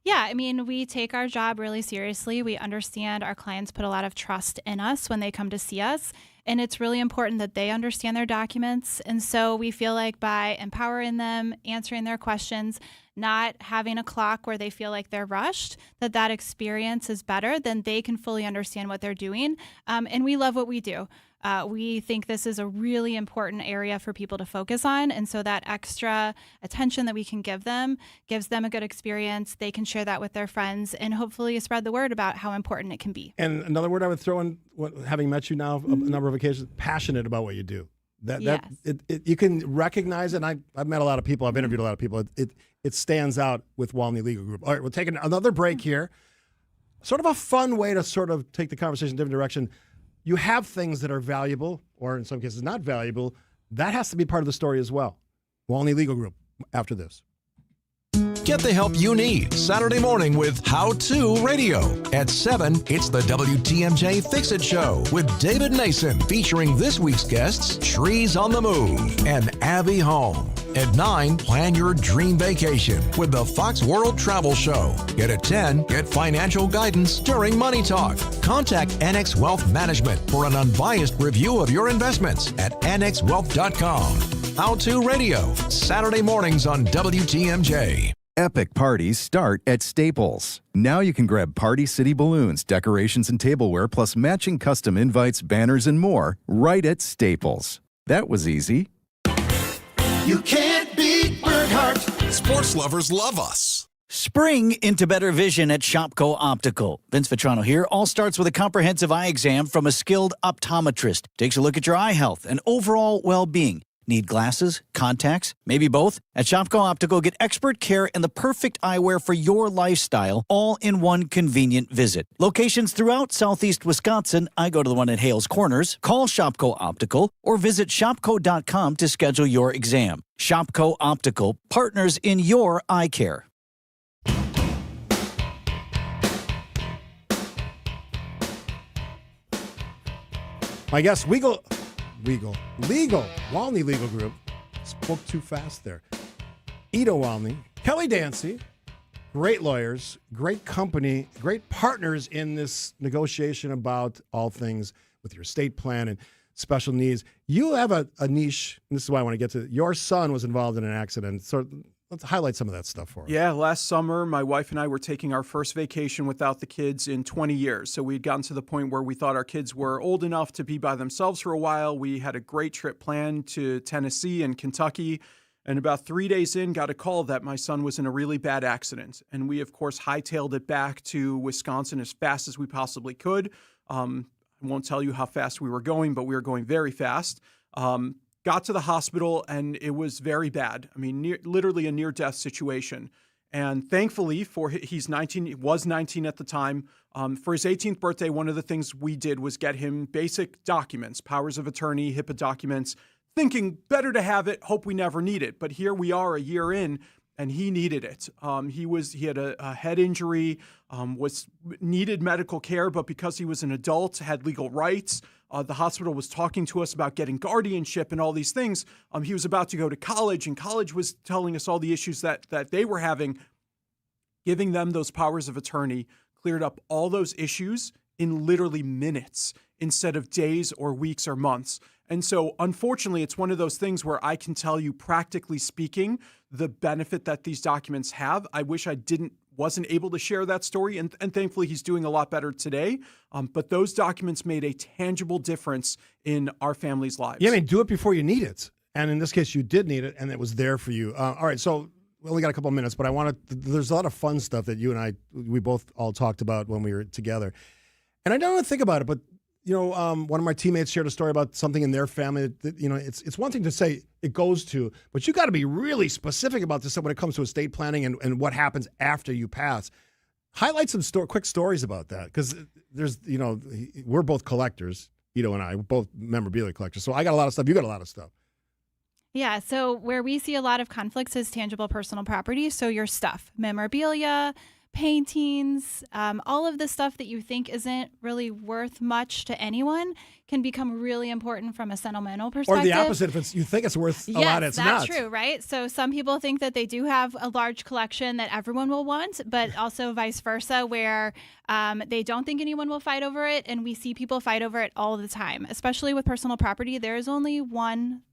Yeah, I mean, we take our job really seriously. We understand our clients put a lot of trust in us when they come to see us. And it's really important that they understand their documents. And so we feel like by empowering them, answering their questions, not having a clock where they feel like they're rushed, that experience is better, then they can fully understand what they're doing. And we love what we do. We think this is a really important area for people to focus on. And so that extra attention that we can give them gives them a good experience. They can share that with their friends and hopefully spread the word about how important it can be. And another word I would throw in, having met you now a number of occasions, passionate about what you do. You can recognize it. And I've met a lot of people. I've interviewed a lot of people. It stands out with Walney Legal Group. All right, we'll take another break here. Sort of a fun way to sort of take the conversation in a different direction. You have things that are valuable, or in some cases not valuable. That has to be part of the story as well. Walney Legal Group, after this. Get the help you need Saturday morning with How To Radio. At 7, it's the WTMJ Fix-It Show with David Nason, featuring this week's guests, Trees on the Move and Abby Home. At 9, plan your dream vacation with the Fox World Travel Show. Yet at 10, get financial guidance during Money Talk. Contact Annex Wealth Management for an unbiased review of your investments at annexwealth.com. How To Radio, Saturday mornings on WTMJ. Epic parties start at Staples. Now you can grab Party City balloons, decorations, and tableware, plus matching custom invites, banners, and more right at Staples. That was easy. You can't beat Burghardt. Sports lovers love us. Spring into better vision at Shopko Optical. Vince Vitrano here. All starts with a comprehensive eye exam from a skilled optometrist. Takes a look at your eye health and overall well-being. Need glasses, contacts, maybe both? At Shopko Optical, get expert care and the perfect eyewear for your lifestyle, all in one convenient visit. Locations throughout southeast Wisconsin. I go to the one at Hales Corners. Call Shopko Optical or visit shopko.com to schedule your exam. Shopko Optical, partners in your eye care. My guest, Walney Legal Group. Spoke too fast there. Ida Walney, Kelly Dancy, great lawyers, great company, great partners in this negotiation about all things with your estate plan and special needs. You have a niche, and this is why I want to get to it. Your son was involved in an accident. So let's highlight some of that stuff for us. Yeah, last summer, my wife and I were taking our first vacation without the kids in 20 years. So we'd gotten to the point where we thought our kids were old enough to be by themselves for a while. We had a great trip planned to Tennessee and Kentucky. And about 3 days in, got a call that my son was in a really bad accident. And we, of course, hightailed it back to Wisconsin as fast as we possibly could. I won't tell you how fast we were going, but we were going very fast. Got to the hospital, and it was very bad. I mean, literally a near-death situation. And thankfully, he's 19, he was 19 at the time. For his 18th birthday, one of the things we did was get him basic documents, powers of attorney, HIPAA documents, thinking better to have it, hope we never need it. But here we are a year in, and he needed it. He had a head injury, needed medical care, but because he was an adult, had legal rights. The hospital was talking to us about getting guardianship and all these things. He was about to go to college, and college was telling us all the issues that they were having. Giving them those powers of attorney cleared up all those issues in literally minutes instead of days or weeks or months. And so, unfortunately, it's one of those things where I can tell you, practically speaking, the benefit that these documents have. I wish I wasn't able to share that story, and thankfully he's doing a lot better today. But those documents made a tangible difference in our family's lives. Yeah, I mean, do it before you need it. And in this case, you did need it, and it was there for you. All right, so we only got a couple of minutes, but there's a lot of fun stuff that you and we both all talked about when we were together. And I don't want to think about it, but one of my teammates shared a story about something in their family that, it's one thing to say it goes to, but you got to be really specific about this when it comes to estate planning and what happens after you pass. Highlight some quick stories about that, because there's, we're both collectors, Ito and I, we're both memorabilia collectors. So I got a lot of stuff. You got a lot of stuff. Yeah, so where we see a lot of conflicts is tangible personal property. So your stuff, memorabilia, paintings, all of the stuff that you think isn't really worth much to anyone can become really important from a sentimental perspective. Or the opposite, if you think it's worth a lot, it's that's not. True, right? So some people think that they do have a large collection that everyone will want, but also vice versa, where they don't think anyone will fight over it, and we see people fight over it all the time. Especially with personal property, there is only one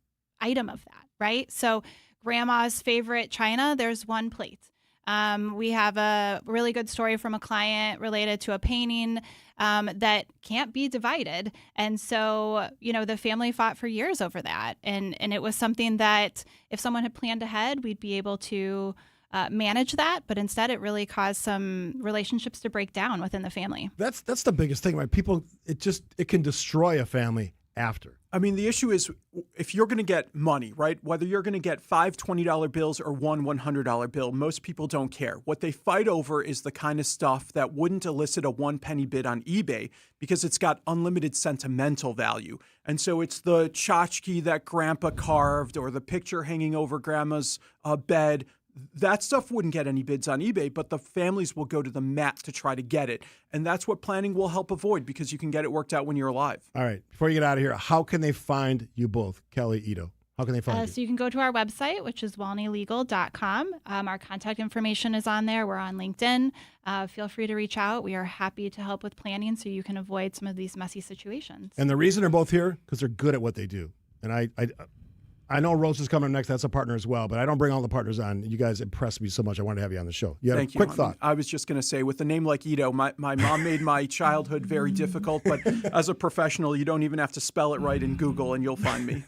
item of that, right? So grandma's favorite china, there's one plate. We have a really good story from a client related to a painting that can't be divided. And so, the family fought for years over that. And it was something that if someone had planned ahead, we'd be able to manage that. But instead, it really caused some relationships to break down within the family. That's the biggest thing, right? People, it can destroy a family after. I mean, the issue is if you're going to get money, right, whether you're going to get 5 $20 bills or one $100 bill, most people don't care. What they fight over is the kind of stuff that wouldn't elicit a 1 penny bid on eBay because it's got unlimited sentimental value. And so it's the tchotchke that grandpa carved or the picture hanging over grandma's bed. That stuff wouldn't get any bids on eBay, but the families will go to the mat to try to get it. And that's what planning will help avoid because you can get it worked out when you're alive. All right. Before you get out of here, how can they find you both, Kelly, Ito? How can they find you? So you can go to our website, which is walneylegal.com. Our contact information is on there. We're on LinkedIn. Feel free to reach out. We are happy to help with planning so you can avoid some of these messy situations. And the reason they're both here, because they're good at what they do. And I know Rose is coming next. That's a partner as well, but I don't bring all the partners on. You guys impressed me so much. I wanted to have you on the show. You have a quick thought. I was just going to say, with a name like Ito, my mom made my childhood very difficult, but as a professional, you don't even have to spell it right in Google and you'll find me.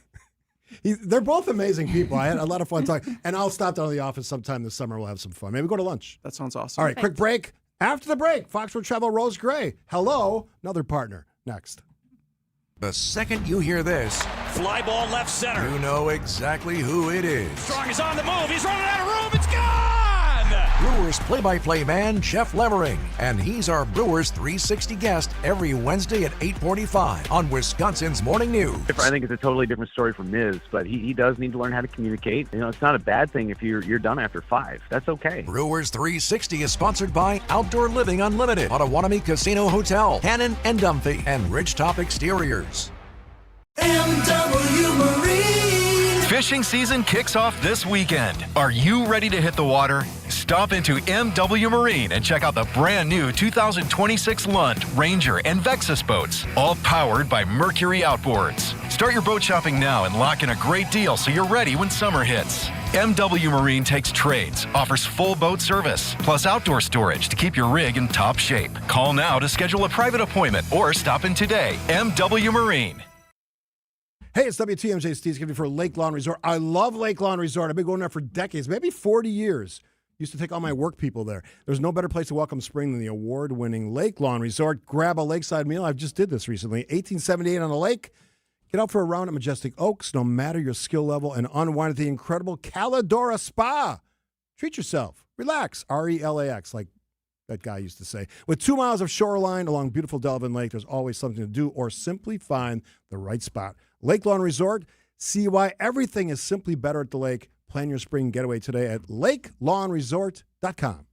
They're both amazing people. I had a lot of fun talking. And I'll stop down to the office sometime this summer. We'll have some fun. Maybe go to lunch. That sounds awesome. All right, quick break. After the break, Foxford Travel Rose Gray. Hello, another partner. Next. The second you hear this, fly ball left center. You know exactly who it is. Strong is on the move. He's running out of room. It's gone! Brewers play-by-play man, Jeff Levering. And he's our Brewers 360 guest every Wednesday at 8:45 on Wisconsin's Morning News. I think it's a totally different story from Miz, but he does need to learn how to communicate. It's not a bad thing if you're done after 5. That's okay. Brewers 360 is sponsored by Outdoor Living Unlimited, Potawatomi Casino Hotel, Hannon and Dunphy, and Ridgetop Exteriors. M.W. Marine. Fishing season kicks off this weekend. Are you ready to hit the water? Stop into M.W. Marine and check out the brand new 2026 Lund, Ranger, and Vexus boats, all powered by Mercury Outboards. Start your boat shopping now and lock in a great deal so you're ready when summer hits. M.W. Marine takes trades, offers full boat service, plus outdoor storage to keep your rig in top shape. Call now to schedule a private appointment or stop in today. M.W. Marine. Hey, it's WTMJ Steve giving for Lake Lawn Resort. I love Lake Lawn Resort. I've been going there for decades, maybe 40 years. Used to take all my work people there. There's no better place to welcome spring than the award-winning Lake Lawn Resort. Grab a lakeside meal. I just did this recently. 1878 on the lake. Get out for a round at Majestic Oaks, no matter your skill level, and unwind at the incredible Calidora Spa. Treat yourself. Relax. RELAX, like that guy used to say. With 2 miles of shoreline along beautiful Delavan Lake, there's always something to do or simply find the right spot. Lake Lawn Resort. See why everything is simply better at the lake. Plan your spring getaway today at lakelawnresort.com.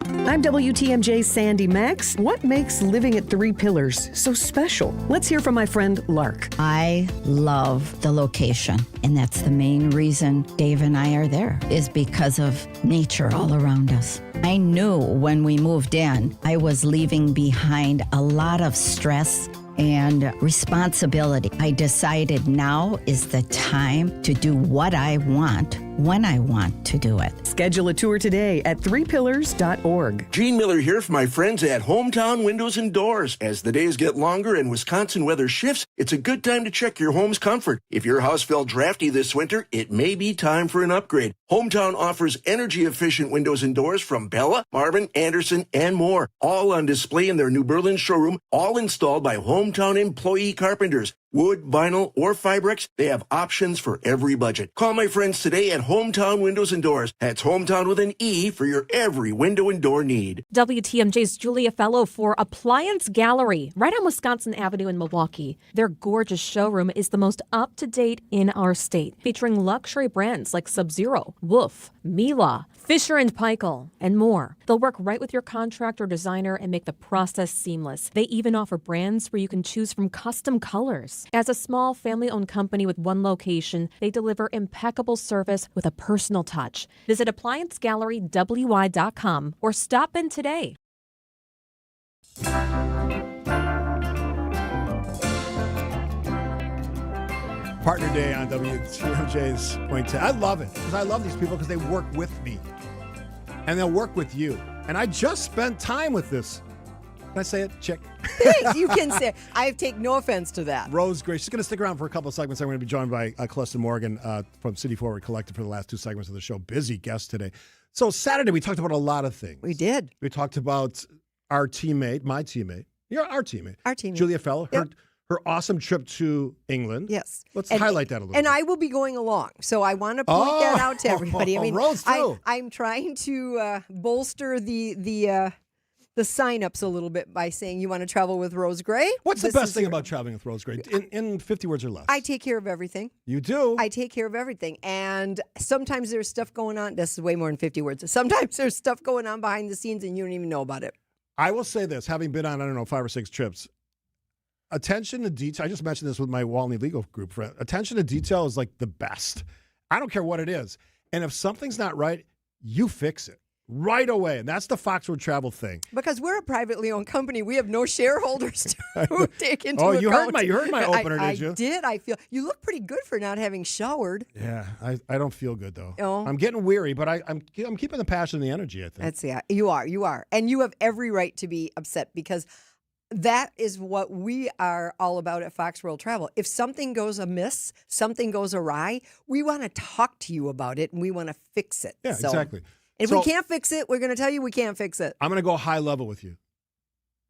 I'm WTMJ's Sandy Max. What makes living at Three Pillars so special? Let's hear from my friend Lark. I love the location, and that's the main reason Dave and I are there, is because of nature all around us. I knew when we moved in, I was leaving behind a lot of stress and responsibility. I decided now is the time to do what I want when I want to do it. Schedule a tour today at threepillars.org. Gene Miller here for my friends at Hometown Windows and Doors. As the days get longer and Wisconsin weather shifts, it's a good time to check your home's comfort. If your house felt drafty this winter, it may be time for an upgrade. Hometown offers energy-efficient windows and doors from Bella, Marvin, Anderson, and more. All on display in their New Berlin showroom, all installed by Hometown employee carpenters. Wood, vinyl, or Fibrex, they have options for every budget. Call my friends today at Hometown Windows and Doors. That's Hometown with an E for your every window and door need. WTMJ's Julia Fellow for Appliance Gallery, right on Wisconsin Avenue in Milwaukee. Their gorgeous showroom is the most up-to-date in our state, featuring luxury brands like Sub-Zero, Wolf, Miele, Fisher & Paykel, and more. They'll work right with your contractor or designer and make the process seamless. They even offer brands where you can choose from custom colors. As a small family-owned company with one location, they deliver impeccable service with a personal touch. Visit ApplianceGalleryWY.com or stop in today. Partner Day on WTMJ's Point 10. I love it because I love these people because they work with me. And they'll work with you. And I just spent time with this. Can I say it? Chick. You can say it. I take no offense to that. Rose Gray. She's going to stick around for a couple of segments. I'm going to be joined by Calista Morgan from City Forward Collective for the last two segments of the show. Busy guest today. So Saturday, we talked about a lot of things. We did. We talked about our teammate, my teammate. You're our teammate. Our teammate. Julia Fellow. Yep. Her awesome trip to England. Yes. Let's highlight that a little bit. And I will be going along. So I want to point that out to everybody. I mean, Rose too. I'm trying to bolster the sign-ups a little bit by saying you want to travel with Rose Gray. What's the best thing about traveling with Rose Gray? In 50 words or less. I take care of everything. You do? I take care of everything. And sometimes there's stuff going on. This is way more than 50 words. Sometimes there's stuff going on behind the scenes and you don't even know about it. I will say this, having been on, 5 or 6 trips, attention to detail. I just mentioned this with my Walney legal group friend. Attention to detail is like the best. I don't care what it is. And if something's not right, you fix it right away. And that's the Foxward Travel thing. Because we're a privately owned company. We have no shareholders to take into account. You heard my opener, did you? I did. I feel you look pretty good for not having showered. Yeah, I don't feel good though. Oh. I'm getting weary, but I'm keeping the passion and the energy, I think. You are. And you have every right to be upset because that is what we are all about at Fox World Travel. If something goes amiss, something goes awry, we want to talk to you about it and we want to fix it. Yeah, exactly. If we can't fix it, we're going to tell you we can't fix it. I'm going to go high level with you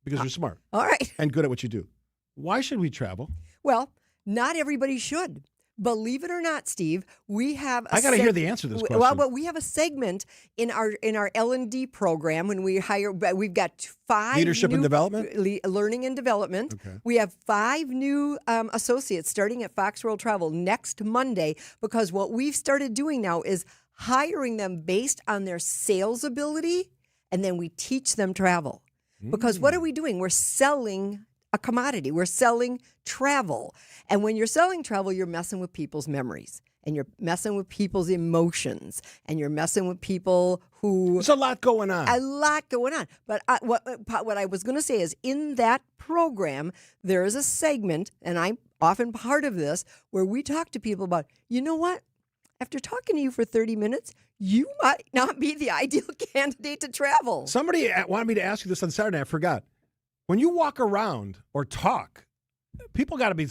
because you're smart. All right. And good at what you do. Why should we travel? Well, not everybody should. Believe it or not, Steve, we have I got to hear the answer to this question. Well, but we have a segment in our L&D program when we hire. We've got 5 leadership and development, learning and development. Okay. We have 5 new associates starting at Fox World Travel next Monday because what we've started doing now is hiring them based on their sales ability, and then we teach them travel. Because what are we doing? We're selling a commodity. We're selling travel. And when you're selling travel, you're messing with people's memories and you're messing with people's emotions and you're messing with people who... There's a lot going on. A lot going on. But what I was going to say is in that program, there is a segment, and I'm often part of this, where we talk to people about, you know what? After talking to you for 30 minutes, you might not be the ideal candidate to travel. Somebody wanted me to ask you this on Saturday. I forgot. When you walk around or talk, people got to be,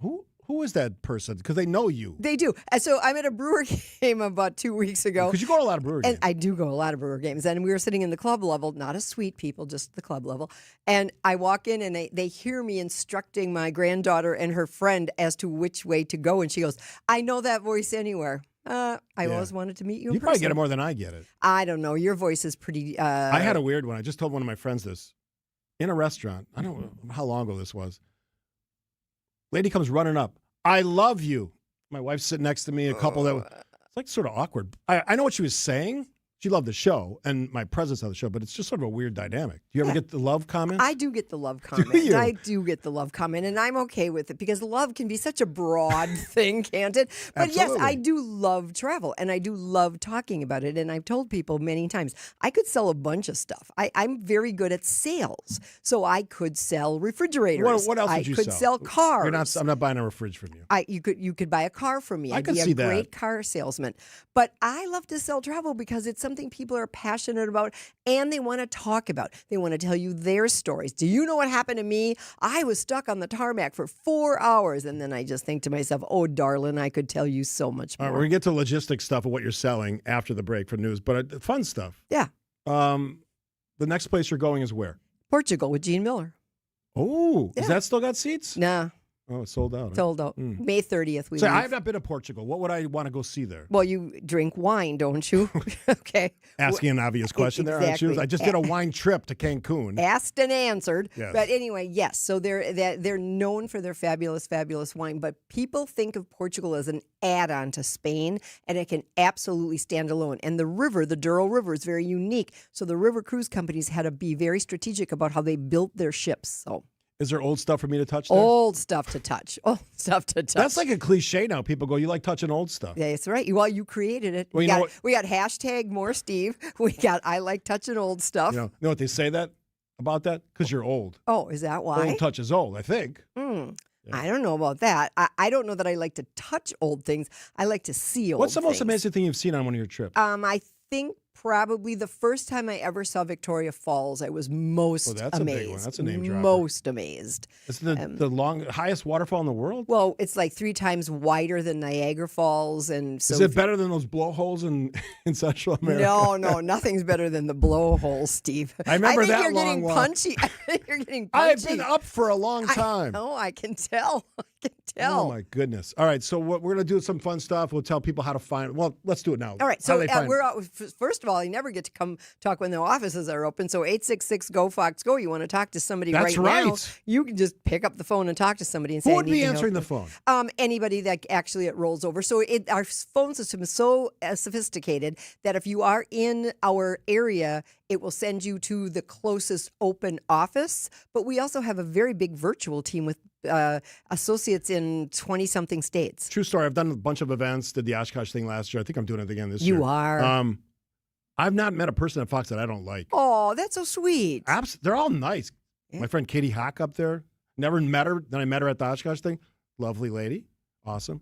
who is that person? Because they know you. They do. So I'm at a Brewer game about 2 weeks ago. Because you go to a lot of Brewer games. And I do go to a lot of Brewer games. And we were sitting in the club level, not as suite people, just the club level. And I walk in and they hear me instructing my granddaughter and her friend as to which way to go. And she goes, I know that voice anywhere. I always wanted to meet you in person. You probably get it more than I get it. I don't know. Your voice is pretty... I had a weird one. I just told one of my friends this. In a restaurant, I don't know how long ago this was. Lady comes running up. I love you. My wife's sitting next to me. A couple it's like sort of awkward. I know what she was saying. She loved the show and my presence on the show, but it's just sort of a weird dynamic. Do you ever get the love comment? I do get the love comment. I do get the love comment, and I'm okay with it because love can be such a broad thing, can't it? But Absolutely. Yes, I do love travel, and I do love talking about it. And I've told people many times, I could sell a bunch of stuff. I'm very good at sales, so I could sell refrigerators. What else would you sell? I could sell cars. I'm not buying a fridge from you. You could buy a car from me. I I'd could be see a that. great car salesman. But I love to sell travel because it's something people are passionate about and they want to talk about. They want to tell you their stories. Do you know what happened to me? I was stuck on the tarmac for 4 hours. And then I just think to myself, oh, darling, I could tell you so much more. All right, we're going to get to logistics stuff of what you're selling after the break for news, but fun stuff. Yeah. The next place you're going is where? Portugal with Gene Miller. Oh, Yeah. Is that still got seats? Nah. Oh, it's sold out. huh? Sold out. Mm. May 30th. We So leave. I have not been to Portugal. What would I want to go see there? Well, you drink wine, don't you? Okay. Asking an obvious question there, aren't you? Exactly. I just did a wine trip to Cancun. Asked and answered. Yes. But anyway, yes. So they're known for their fabulous, fabulous wine. But people think of Portugal as an add-on to Spain, and it can absolutely stand alone. And the river, the Douro River, is very unique. So the river cruise companies had to be very strategic about how they built their ships. So Is there old stuff for me to touch there? old stuff to touch. Old stuff to touch. That's like a cliche now. People go, you like touching old stuff. Yeah, that's right. Well, you created it. Well, you know what- we got hashtag more Steve. We got I like touching old stuff. You know what they say that about that? Because you're old. Oh, is that why? Old touches old, I think. I don't know about that. I don't know that I like to touch old things. I like to see old What's the most things. amazing thing you've seen on one of your trips? I think probably the first time I ever saw Victoria Falls, I was most Oh, that's amazed. a big one. That's a name dropper. Most amazed. It's the highest waterfall in the world? Well, it's like 3 times wider than Niagara Falls, and so Is it better than those blowholes in Central America? No, nothing's better than the blowhole, Steve. I remember think that you're long getting walk. punchy. You're getting punchy. I've been up for a long time. Oh, I can tell. I can tell. Oh, my goodness. All right, so we're going to do some fun stuff. We'll tell people how to find. Well, let's do it now. All right, How so do they find we're out, first of all, you never get to come talk when the offices are open. So 866-GO-FOX-GO. You want to talk to somebody That's right now, right. you can just pick up the phone and talk to somebody and say, Who I would need be your answering help. the phone? Anybody that actually it rolls over. So our phone system is so sophisticated that if you are in our area, it will send you to the closest open office. But we also have a very big virtual team with associates in 20-something states. True story. I've done a bunch of events, did the Oshkosh thing last year. I think I'm doing it again this year. You are. I've not met a person at Fox that I don't like. Oh, that's so sweet. They're all nice. Yeah. My friend Katie Hawk up there. Never met her. Then I met her at the Oshkosh thing. Lovely lady. Awesome.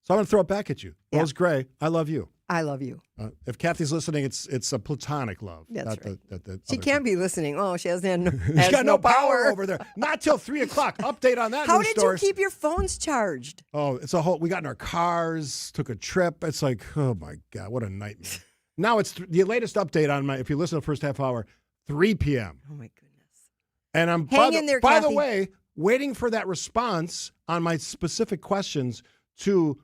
So I'm going to throw it back at you. Yeah. Rose Gray, I love you. I love you. If Kathy's listening, it's a platonic love. That's not right. the She other can't be listening. Oh, she has no, She's has got no power power over there. Not till 3 o'clock. Update on that How news did story. you keep your phones charged? Oh, it's a whole. We got in our cars, took a trip. It's like, oh my God, what a nightmare. Now it's the latest update on my. If you listen to the first half hour, 3 p.m. Oh my goodness. And I'm Hang in there, by the Kathy. way, waiting for that response on my specific questions to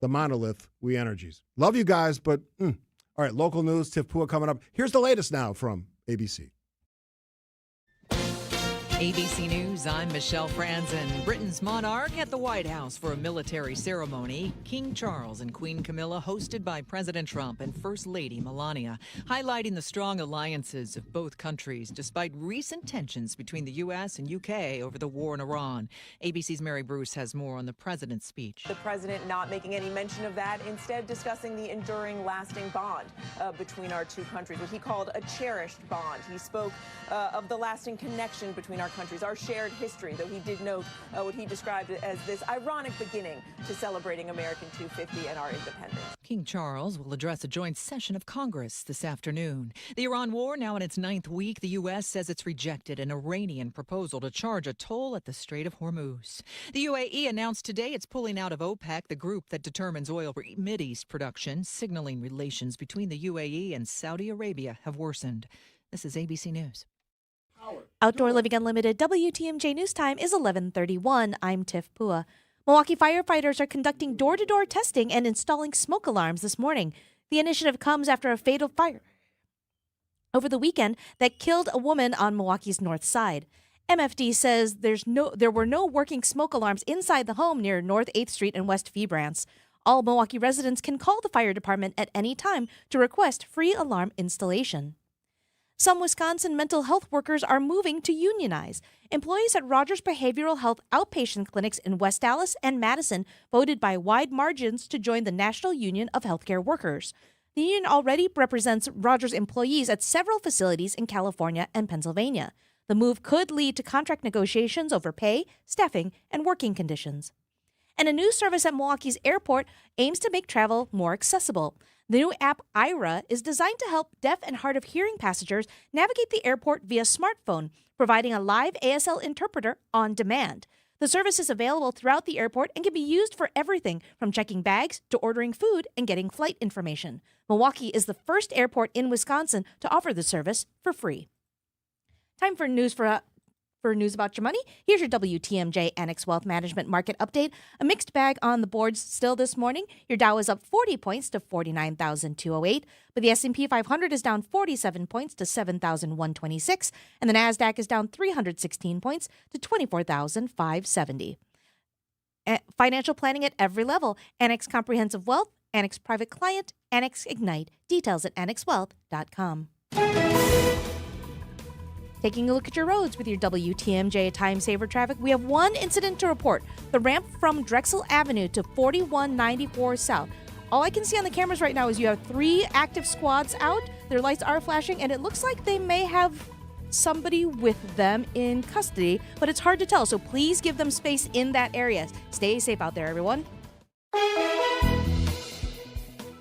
the monolith, We Energies. Love you guys, but all right, local news, Tiff Pua coming up. Here's the latest now from ABC. ABC News, I'm Michelle Franzen. Britain's monarch at the White House for a military ceremony. King Charles and Queen Camilla hosted by President Trump and First Lady Melania, highlighting the strong alliances of both countries despite recent tensions between the U.S. and U.K. over the war in Iran. ABC's Mary Bruce has more on the president's speech. The president not making any mention of that, instead discussing the enduring, lasting bond between our two countries, what he called a cherished bond. He spoke of the lasting connection between our countries, our shared history, though he did note what he described as this ironic beginning to celebrating American 250 and our independence. King Charles will address a joint session of Congress this afternoon. The Iran war now in its 9th week. The U.S. says it's rejected an Iranian proposal to charge a toll at the Strait of Hormuz. The UAE announced today it's pulling out of OPEC, the group that determines oil for Mideast production, signaling relations between the UAE and Saudi Arabia have worsened. This is ABC News. Outdoor Living Unlimited WTMJ News Time is 11:31. I'm Tiff Pua. Milwaukee firefighters are conducting door-to-door testing and installing smoke alarms this morning. The initiative comes after a fatal fire over the weekend that killed a woman on Milwaukee's north side. MFD says there were no working smoke alarms inside the home near North 8th Street and West Febrance. All Milwaukee residents can call the fire department at any time to request free alarm installation. Some Wisconsin mental health workers are moving to unionize. Employees at Rogers Behavioral Health outpatient clinics in West Dallas and Madison voted by wide margins to join the National Union of Healthcare Workers. The union already represents Rogers employees at several facilities in California and Pennsylvania. The move could lead to contract negotiations over pay, staffing, and working conditions. And a new service at Milwaukee's airport aims to make travel more accessible. The new app, Ira, is designed to help deaf and hard of hearing passengers navigate the airport via smartphone, providing a live ASL interpreter on demand. The service is available throughout the airport and can be used for everything from checking bags to ordering food and getting flight information. Milwaukee is the first airport in Wisconsin to offer the service for free. Time for news for For news about your money, here's your WTMJ Annex Wealth Management Market Update. A mixed bag on the boards still this morning. Your Dow is up 40 points to 49,208, but the S&P 500 is down 47 points to 7,126, and the NASDAQ is down 316 points to 24,570. Financial planning at every level. Annex Comprehensive Wealth, Annex Private Client, Annex Ignite. Details at annexwealth.com. Taking a look at your roads with your WTMJ Time Saver traffic, we have one incident to report. The ramp from Drexel Avenue to 4194 South. All I can see on the cameras right now is you have 3 active squads out. Their lights are flashing, and it looks like they may have somebody with them in custody, but it's hard to tell, so please give them space in that area. Stay safe out there, everyone.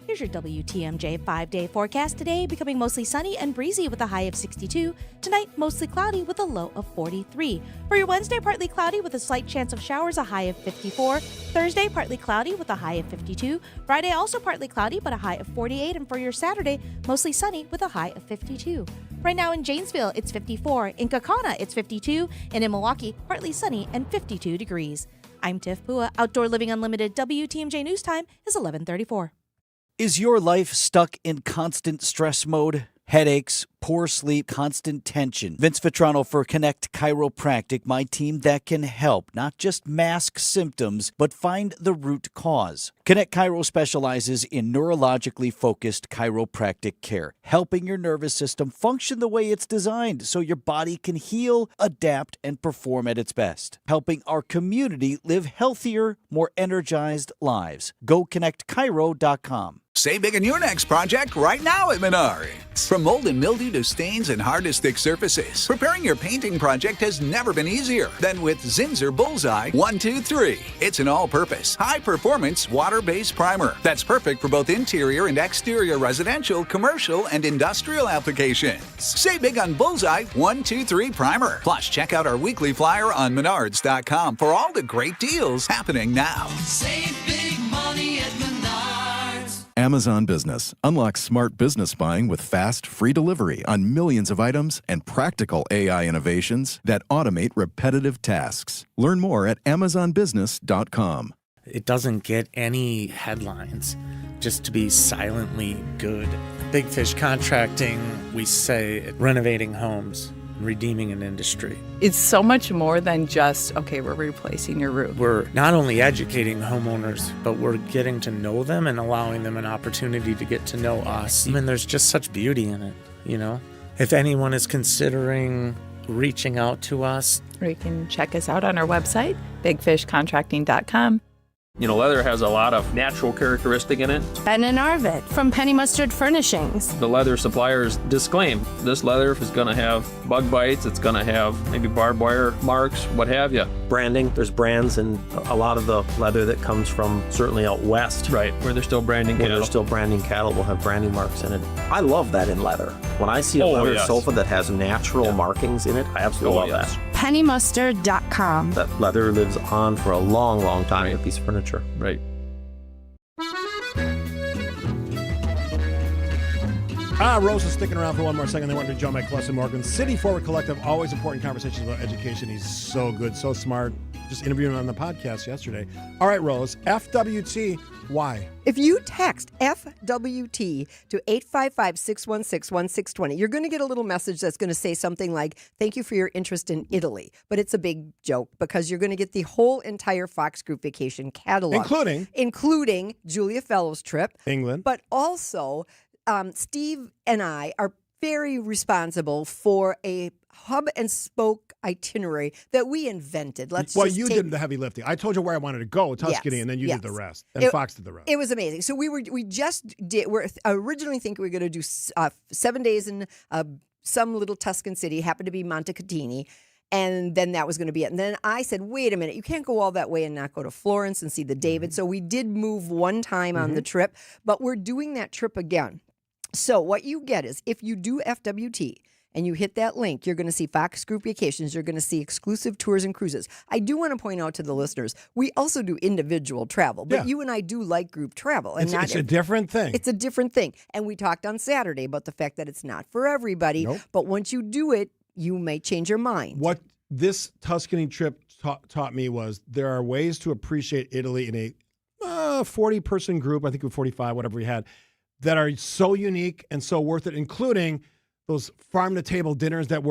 Here's your WTMJ 5-day forecast. Today, becoming mostly sunny and breezy with a high of 62. Tonight, mostly cloudy with a low of 43. For your Wednesday, partly cloudy with a slight chance of showers, a high of 54. Thursday, partly cloudy with a high of 52. Friday, also partly cloudy, but a high of 48. And for your Saturday, mostly sunny with a high of 52. Right now in Janesville, it's 54. In Kaukauna, it's 52. And in Milwaukee, partly sunny and 52 degrees. I'm Tiff Pua. Outdoor Living Unlimited WTMJ News Time is 11:34. Is your life stuck in constant stress mode? Headaches, poor sleep, constant tension. Vince Vitrano for Connect Chiropractic, my team that can help not just mask symptoms, but find the root cause. Connect Chiro specializes in neurologically focused chiropractic care, helping your nervous system function the way it's designed so your body can heal, adapt, and perform at its best. Helping our community live healthier, more energized lives. Go ConnectChiro.com. Save big on your next project right now at Menards. From mold and mildew to stains and hard to stick surfaces, preparing your painting project has never been easier than with Zinsser Bullseye 123. It's an all-purpose, high-performance, water-based primer that's perfect for both interior and exterior residential, commercial, and industrial applications. Save big on Bullseye 123 Primer. Plus, check out our weekly flyer on Menards.com for all the great deals happening now. Save big money at Menards. Amazon Business. Unlock smart business buying with fast, free delivery on millions of items and practical AI innovations that automate repetitive tasks. Learn more at amazonbusiness.com. It doesn't get any headlines just to be silently good. Big Fish Contracting, we say renovating homes, redeeming an industry. It's so much more than just, okay, we're replacing your roof. We're not only educating homeowners, but we're getting to know them and allowing them an opportunity to get to know us. I mean, there's just such beauty in it, you know? If anyone is considering reaching out to us, or you can check us out on our website, bigfishcontracting.com. You know, leather has a lot of natural characteristic in it. Bennen Arvid from Penny Mustard Furnishings. The leather suppliers disclaim this leather is going to have bug bites, it's going to have maybe barbed wire marks, what have you. Branding, there's brands in a lot of the leather that comes from certainly out west. Right, where they're still branding cattle. Where they're still branding cattle will have branding marks in it. I love that in leather. When I see a leather sofa that has natural markings in it, I absolutely love that. PennyMustard.com. That leather lives on for a long, long time in a piece of furniture. Right. Rose is sticking around for one more second. They want to be joined by Colessa Morgan. City Forward Collective, always important conversations about education. He's so good, so smart. Just interviewed him on the podcast yesterday. All right, Rose, FWT, why? If you text FWT to 855-616-1620, you're going to get a little message that's going to say something like, thank you for your interest in Italy. But it's a big joke because you're going to get the whole entire Fox Group vacation catalog. Including Julia Fellowes' trip. England. But also, Steve and I are very responsible for a hub and spoke itinerary that we invented. You did the heavy lifting. I told you where I wanted to go, Tuscany, and then you did the rest. And Fox did the rest. It was amazing. So we're originally thinking we were going to do 7 days in some little Tuscan city, happened to be Montecatini. And then that was going to be it. And then I said, wait a minute, you can't go all that way and not go to Florence and see the David. So we did move one time on the trip, but we're doing that trip again. So what you get is if you do FWT and you hit that link, you're going to see Fox Group Vacations. You're going to see exclusive tours and cruises. I do want to point out to the listeners, we also do individual travel, but you and I do like group travel. And it's a different thing. It's a different thing. And we talked on Saturday about the fact that it's not for everybody, but once you do it, you may change your mind. What this Tuscany trip taught me was there are ways to appreciate Italy in a 40-person group, I think 45, whatever we had, that are so unique and so worth it, including those farm-to-table dinners that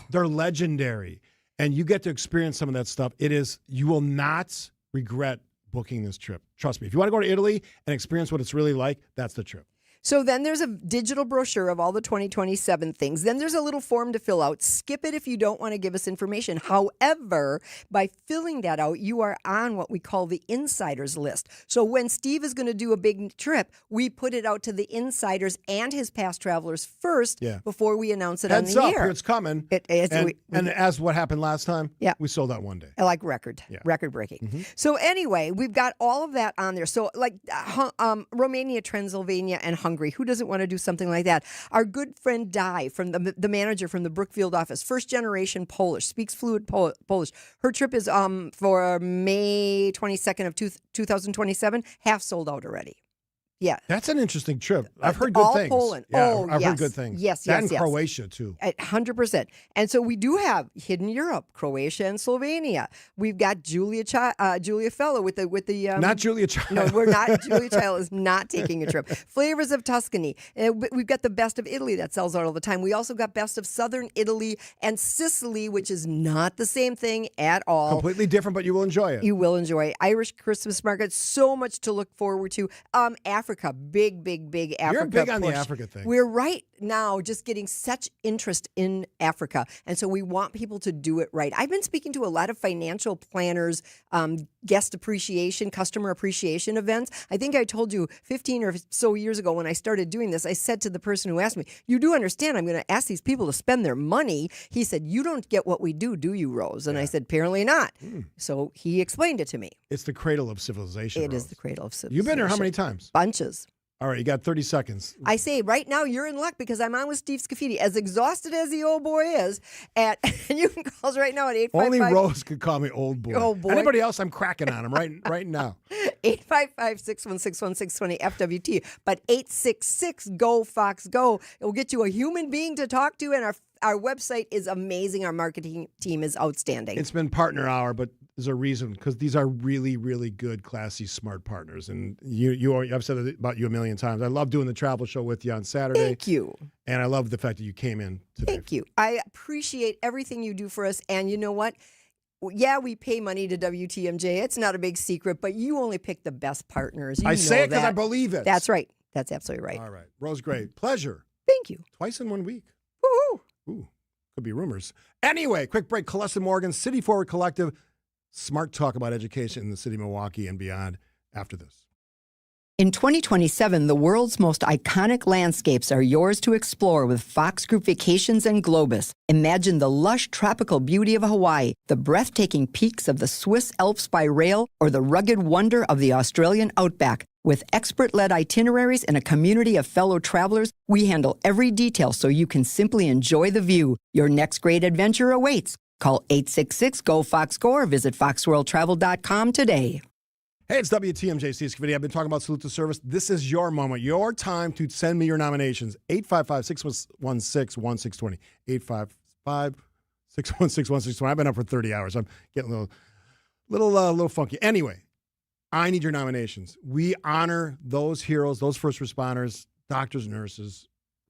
they're legendary. And you get to experience some of that stuff. You will not regret booking this trip. Trust me. If you want to go to Italy and experience what it's really like, that's the trip. So then there's a digital brochure of all the 2027 things. Then there's a little form to fill out. Skip it if you don't want to give us information. However, by filling that out, you are on what we call the insiders list. So when Steve is going to do a big trip, we put it out to the insiders and his past travelers first before we announce it Heads on the up, air. it's coming. And as what happened last time, we sold out one day. Like record breaking. So anyway, we've got all of that on there. So like Romania, Transylvania, and Hungary. Who doesn't want to do something like that? Our good friend Di, from the manager from the Brookfield office, first generation Polish, speaks fluent Polish. Her trip is for May 22nd of 2027, half sold out already. Yeah. That's an interesting trip. I've heard good things. Poland. Yeah, I've heard good things. Yes, that and Croatia, too. 100%. And so we do have hidden Europe, Croatia and Slovenia. We've got Julia Fellow with the not Julia Child. No, we're not. Julia Child is not taking a trip. Flavors of Tuscany. We've got the best of Italy that sells out all the time. We also got best of Southern Italy and Sicily, which is not the same thing at all. Completely different, but you will enjoy it. You will enjoy it. Irish Christmas market, so much to look forward to. Africa, big Africa. You're big on push. the Africa thing. We're right now just getting such interest in Africa, and so we want people to do it right. I've been speaking to a lot of financial planners, guest appreciation, customer appreciation events. I think I told you 15 or so years ago when I started doing this, I said to the person who asked me, "You do understand I'm going to ask these people to spend their money." He said, "You don't get what we do you, Rose?" And I said, "Apparently not." So he explained it to me. It's the cradle of civilization. It Rose. is the cradle of civilization. You've been here how many times? Bunches. All right, you got 30 seconds. I say right now you're in luck because I'm on with Steve Scafidi. As exhausted as the old boy is, and you can call us right now at 855. Only Rose could call me old boy. Old boy. Anybody else, I'm cracking on him right now. 855-616-1620 FWT. But 866-GO-FOX-GO. It will get you a human being to talk to, and our website is amazing. Our marketing team is outstanding. It's been partner hour, but there's a reason, because these are really, really good, classy, smart partners. And I've said it about you a million times. I love doing the travel show with you on Saturday. Thank you. And I love the fact that you came in today. Thank you. I appreciate everything you do for us. And you know what? Yeah, we pay money to WTMJ. It's not a big secret, but you only pick the best partners. I say it because I believe it. That's right. That's absolutely right. All right. Rose Gray, pleasure. Thank you. Twice in 1 week. Woohoo. Ooh, could be rumors. Anyway, quick break. Colessa Morgan, City Forward Collective. Smart talk about education in the city of Milwaukee and beyond after this. In 2027, the world's most iconic landscapes are yours to explore with Fox Group Vacations and Globus. Imagine the lush tropical beauty of Hawaii, the breathtaking peaks of the Swiss Alps by rail, or the rugged wonder of the Australian outback. With expert-led itineraries and a community of fellow travelers, we handle every detail so you can simply enjoy the view. Your next great adventure awaits. Call 866-GO-FOX-GO or visit foxworldtravel.com today. Hey, it's WTMJ Steve Scafidi. I've been talking about Salute to Service. This is your moment, your time to send me your nominations. 855-616-1620. 855-616-1620. I've been up for 30 hours. I'm getting a little funky. Anyway, I need your nominations. We honor those heroes, those first responders, doctors, nurses,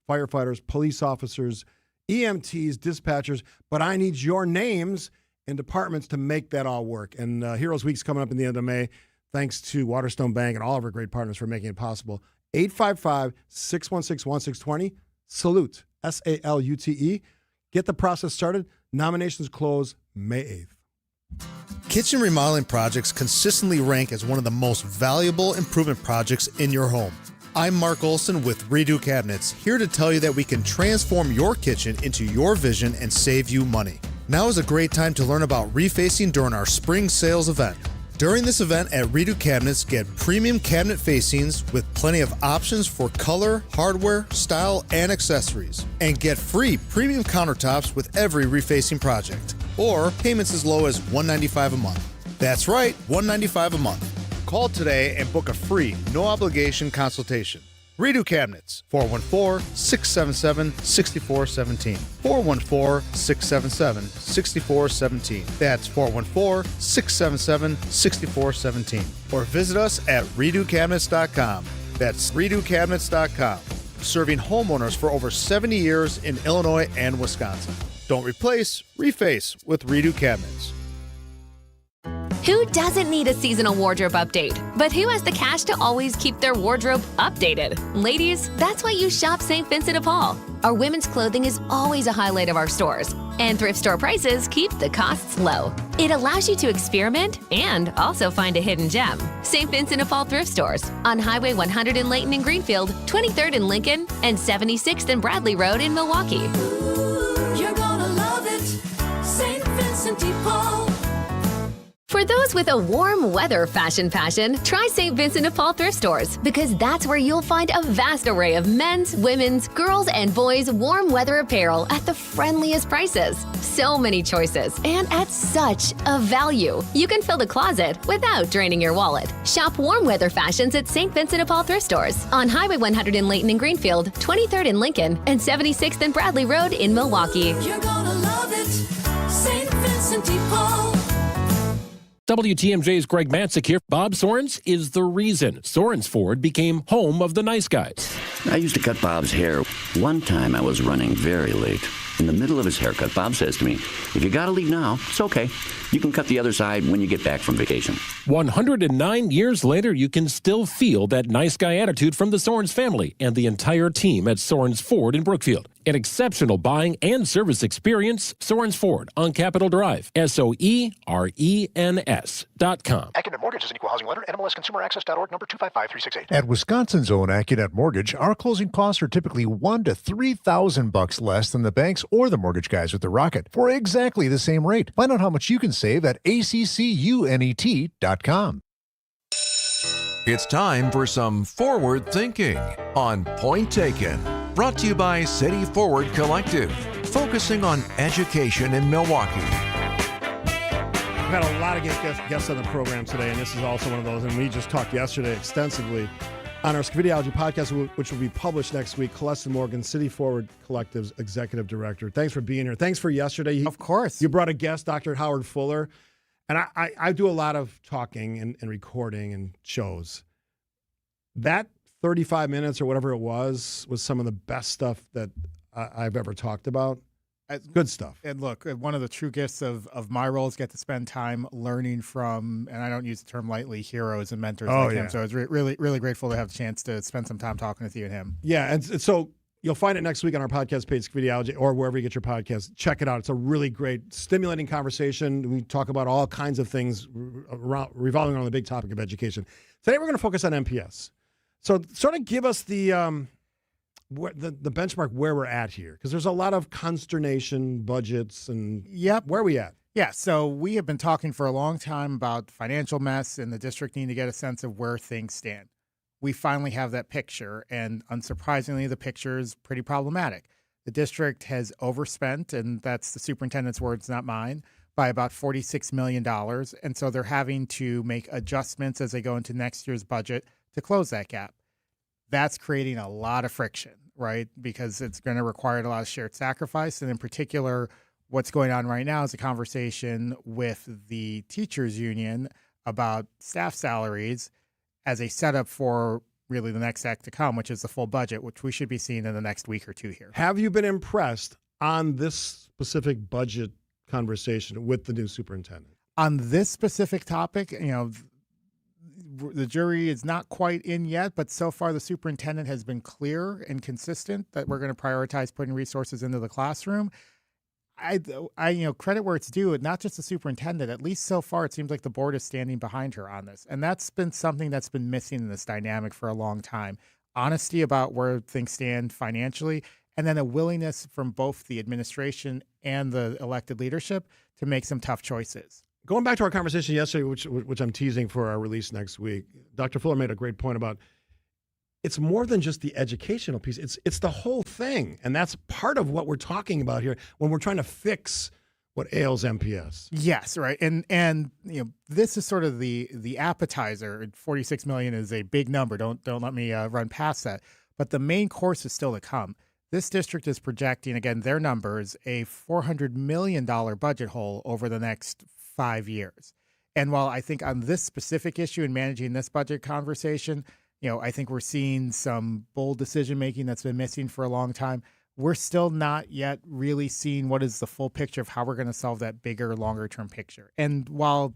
firefighters, police officers, EMTs, dispatchers, but I need your names and departments to make that all work. And Heroes Week's coming up in the end of May. Thanks to Waterstone Bank and all of our great partners for making it possible. 855-616-1620. Salute, S-A-L-U-T-E. Get the process started. Nominations close May 8th. Kitchen remodeling projects consistently rank as one of the most valuable improvement projects in your home. I'm Mark Olson with Redo Cabinets, here to tell you that we can transform your kitchen into your vision and save you money. Now is a great time to learn about refacing during our spring sales event. During this event at Redo Cabinets, get premium cabinet facings with plenty of options for color, hardware, style, and accessories. And get free premium countertops with every refacing project. Or payments as low as $195 a month. That's right, $195 a month. Call today and book a free, no-obligation consultation. Redo Cabinets, 414-677-6417. 414-677-6417. That's 414-677-6417. Or visit us at redocabinets.com. That's redocabinets.com. Serving homeowners for over 70 years in Illinois and Wisconsin. Don't replace, reface with Redo Cabinets. Who doesn't need a seasonal wardrobe update? But who has the cash to always keep their wardrobe updated? Ladies, that's why you shop St. Vincent de Paul. Our women's clothing is always a highlight of our stores, and thrift store prices keep the costs low. It allows you to experiment and also find a hidden gem. St. Vincent de Paul thrift stores on Highway 100 in Layton and Greenfield, 23rd in Lincoln, and 76th and Bradley Road in Milwaukee. You're gonna love it, St. Vincent de Paul. For those with a warm weather fashion passion, try St. Vincent de Paul thrift stores, because that's where you'll find a vast array of men's, women's, girls, and boys' warm weather apparel at the friendliest prices. So many choices, and at such a value. You can fill the closet without draining your wallet. Shop warm weather fashions at St. Vincent de Paul thrift stores on Highway 100 in Layton and Greenfield, 23rd in Lincoln, and 76th and Bradley Road in Milwaukee. You're gonna love it, St. Vincent de Paul. WTMJ's Greg Matzik here. Bob Sorens is the reason Sorens Ford became home of the nice guys. I used to cut Bob's hair. One time I was running very late. In the middle of his haircut, Bob says to me, "If you gotta leave now, it's okay. You can cut the other side when you get back from vacation." 109 years later, you can still feel that nice guy attitude from the Sorens family and the entire team at Sorens Ford in Brookfield. An exceptional buying and service experience. Sorens Ford on Capitol Drive. SOERENS.com. AccuNet Mortgage is an equal housing lender. NMLSConsumerAccess.org, number 255368. At Wisconsin's own AccuNet Mortgage, our closing costs are typically $1,000 to $3,000 less than the banks or the mortgage guys with the Rocket for exactly the same rate. Find out how much you can save at ACCUNET.com. It's time for some forward thinking on Point Taken. Brought to you by City Forward Collective, focusing on education in Milwaukee. We've had a lot of guests on the program today, and this is also one of those. And we just talked yesterday extensively on our Scavidiology podcast, which will be published next week. Celeste Morgan, City Forward Collective's executive director. Thanks for being here. Thanks for yesterday. Of course. You brought a guest, Dr. Howard Fuller. And I do a lot of talking and recording and shows. That 35 minutes or whatever it was some of the best stuff that I've ever talked about. Good stuff. And look, one of the true gifts of my role is get to spend time learning from, and I don't use the term lightly, heroes and mentors like him. So I was really, really grateful to have the chance to spend some time talking with you and him. Yeah, and so you'll find it next week on our podcast page, Scavidiology, or wherever you get your podcast. Check it out. It's a really great, stimulating conversation. We talk about all kinds of things revolving around the big topic of education. Today we're going to focus on MPS. So sort of give us the benchmark where we're at here, because there's a lot of consternation, budgets, and where are we at? Yeah, so we have been talking for a long time about financial mess and the district needing to get a sense of where things stand. We finally have that picture, and unsurprisingly, the picture is pretty problematic. The district has overspent, and that's the superintendent's words, not mine, by about $46 million, and so they're having to make adjustments as they go into next year's budget to close that gap. That's creating a lot of friction, right? Because it's going to require a lot of shared sacrifice, and in particular, what's going on right now is a conversation with the teachers union about staff salaries as a setup for really the next act to come, which is the full budget, which we should be seeing in the next week or two here. Have you been impressed on this specific budget conversation with the new superintendent? On this specific topic, the jury is not quite in yet, but so far the superintendent has been clear and consistent that we're going to prioritize putting resources into the classroom. I credit where it's due, not just the superintendent. At least so far, it seems like the board is standing behind her on this. And that's been something that's been missing in this dynamic for a long time. Honesty about where things stand financially, and then a willingness from both the administration and the elected leadership to make some tough choices. Going back to our conversation yesterday, which I'm teasing for our release next week, Dr. Fuller made a great point about it's more than just the educational piece. It's the whole thing. And that's part of what we're talking about here when we're trying to fix what ails MPS. Yes, right. And this is sort of the appetizer. $46 million is a big number. Don't let me run past that. But the main course is still to come. This district is projecting, again, their numbers, a $400 million budget hole over the next 5 years. And while I think on this specific issue and managing this budget conversation, I think we're seeing some bold decision-making that's been missing for a long time. We're still not yet really seeing what is the full picture of how we're going to solve that bigger, longer-term picture. And while,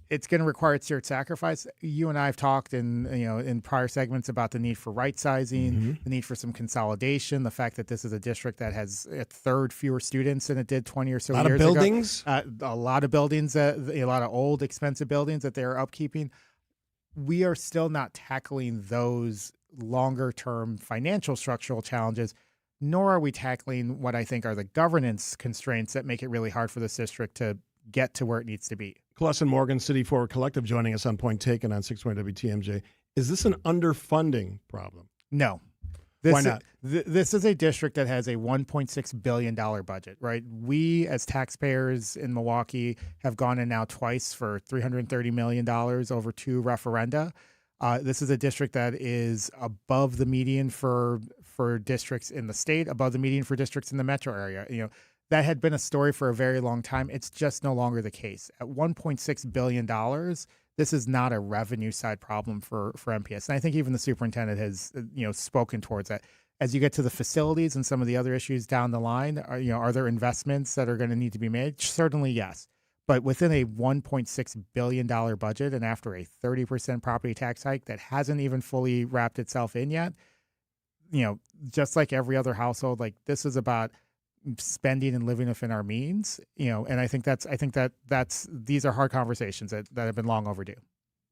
it's going to require a shared sacrifice. You and I have talked in prior segments about the need for right sizing, the need for some consolidation, the fact that this is a district that has a third fewer students than it did 20 or so years ago. A lot of buildings? A lot of buildings, a lot of old, expensive buildings that they're upkeeping. We are still not tackling those longer-term financial structural challenges, nor are we tackling what I think are the governance constraints that make it really hard for this district to get to where it needs to be. Colessa Morgan, City Forward Collective, joining us on Point Taken on 620 WTMJ. Is this an underfunding problem? No. Why not? This is a district that has a $1.6 billion budget, right? We, as taxpayers in Milwaukee, have gone in now twice for $330 million over 2 referenda. This is a district that is above the median for districts in the state, above the median for districts in the metro area. That had been a story for a very long time. It's just no longer the case. At $1.6 billion, this is not a revenue side problem for MPS. And I think even the superintendent has spoken towards that. As you get to the facilities and some of the other issues down the line, are there investments that are going to need to be made? Certainly, yes. But within a $1.6 billion budget and after a 30% property tax hike that hasn't even fully wrapped itself in yet, just like every other household, like this is about spending and living within our means, and I think that's these are hard conversations that have been long overdue.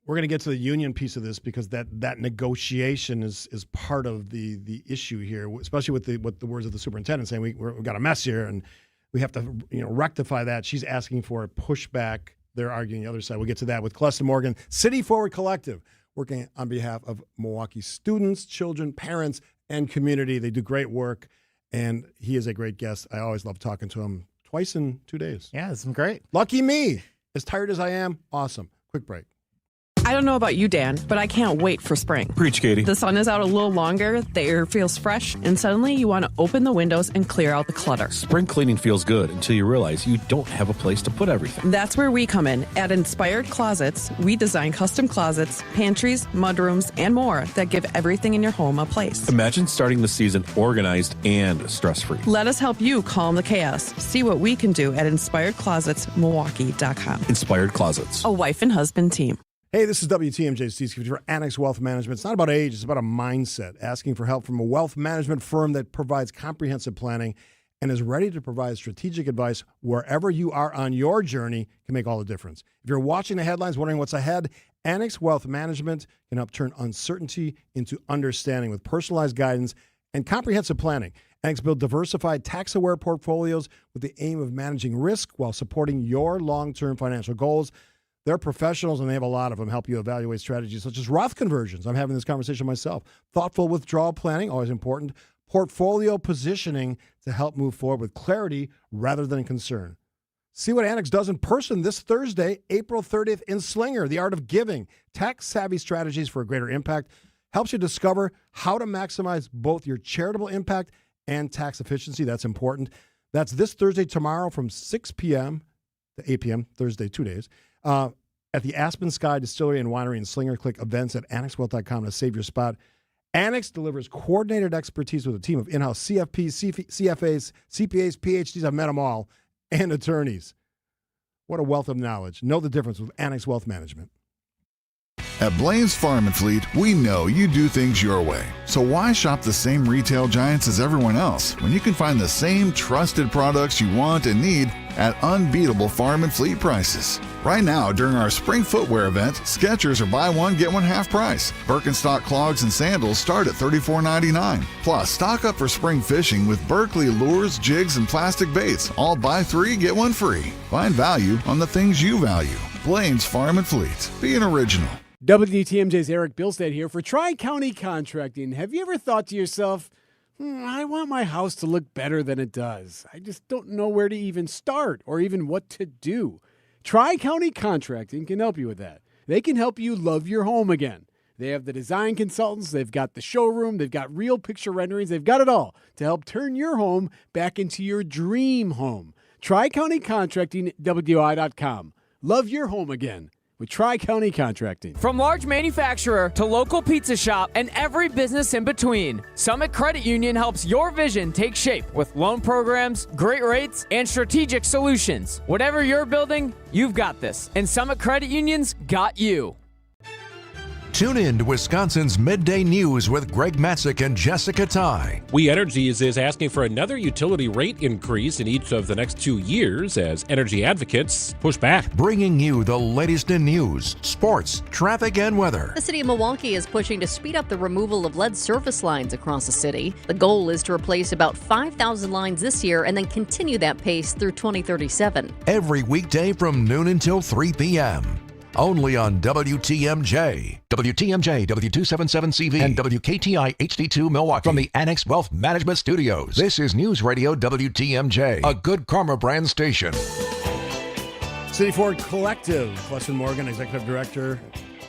We're going to get to the union piece of this because that negotiation is part of the issue here, especially with the words of the superintendent saying we've got a mess here and we have to rectify that. She's asking for a pushback. They're arguing the other side. We'll get to that with Colessa Morgan, City Forward Collective, working on behalf of Milwaukee students, children, parents, and community. They do great work. And he is a great guest. I always love talking to him twice in 2 days. Yeah, it's great. Lucky me. As tired as I am, awesome. Quick break. I don't know about you, Dan, but I can't wait for spring. Preach, Katie. The sun is out a little longer, the air feels fresh, and suddenly you want to open the windows and clear out the clutter. Spring cleaning feels good until you realize you don't have a place to put everything. That's where we come in. At Inspired Closets, we design custom closets, pantries, mudrooms, and more that give everything in your home a place. Imagine starting the season organized and stress-free. Let us help you calm the chaos. See what we can do at InspiredClosetsMilwaukee.com. Inspired Closets. A wife and husband team. Hey, this is WTMJ Steve Skeeter for Annex Wealth Management. It's not about age, it's about a mindset. Asking for help from a wealth management firm that provides comprehensive planning and is ready to provide strategic advice wherever you are on your journey can make all the difference. If you're watching the headlines wondering what's ahead, Annex Wealth Management can help turn uncertainty into understanding with personalized guidance and comprehensive planning. Annex build diversified, tax-aware portfolios with the aim of managing risk while supporting your long-term financial goals. They're professionals, and they have a lot of them, help you evaluate strategies such as Roth conversions. I'm having this conversation myself. Thoughtful withdrawal planning, always important. Portfolio positioning to help move forward with clarity rather than concern. See what Annex does in person this Thursday, April 30th in Slinger, The Art of Giving. Tax-savvy strategies for a greater impact. Helps you discover how to maximize both your charitable impact and tax efficiency. That's important. That's this Thursday, tomorrow from 6 p.m. to 8 p.m., Thursday, 2 days. At the Aspen Sky Distillery and Winery in Slinger. Click events at annexwealth.com to save your spot. Annex delivers coordinated expertise with a team of in-house CFPs, CFAs, CPAs, PhDs, I've met them all, and attorneys. What a wealth of knowledge. Know the difference with Annex Wealth Management. At Blaine's Farm and Fleet, we know you do things your way. So why shop the same retail giants as everyone else when you can find the same trusted products you want and need at unbeatable farm and fleet prices? Right now, during our spring footwear event, Skechers are buy one, get one half price. Birkenstock clogs and sandals start at $34.99. Plus, stock up for spring fishing with Berkeley lures, jigs, and plastic baits. All buy 3, get 1 free. Find value on the things you value. Blaine's Farm and Fleet. Be an original. WTMJ's Eric Bilstead here for Tri-County Contracting. Have you ever thought to yourself, I want my house to look better than it does. I just don't know where to even start or even what to do. Tri-County Contracting can help you with that. They can help you love your home again. They have the design consultants, they've got the showroom, they've got real picture renderings, they've got it all to help turn your home back into your dream home. Tri-County Contracting, WI.com. Love your home again with Tri-County Contracting. From large manufacturer to local pizza shop and every business in between, Summit Credit Union helps your vision take shape with loan programs, great rates, and strategic solutions. Whatever you're building, you've got this. And Summit Credit Union's got you. Tune in to Wisconsin's Midday News with Greg Matzik and Jessica Ty. We Energies is asking for another utility rate increase in each of the next 2 years as energy advocates push back. Bringing you the latest in news, sports, traffic, and weather. The city of Milwaukee is pushing to speed up the removal of lead surface lines across the city. The goal is to replace about 5,000 lines this year and then continue that pace through 2037. Every weekday from noon until 3 p.m. Only on WTMJ, WTMJ, W277CV, and WKTI HD2 Milwaukee. From the Annex Wealth Management Studios, this is News Radio WTMJ, a Good Karma brand station. City Ford Collective, Leslie Morgan, Executive Director,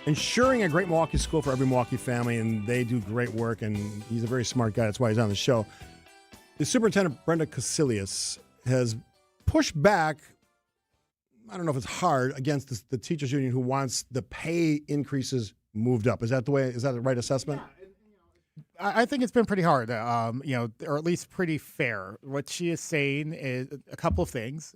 ensuring a great Milwaukee school for every Milwaukee family, and they do great work, and he's a very smart guy. That's why he's on the show. The Superintendent, Brenda Casilius, has pushed back, I don't know if it's hard, against the teachers union who wants the pay increases moved up. Is that the right assessment? I think it's been pretty hard, or at least pretty fair. What she is saying is a couple of things.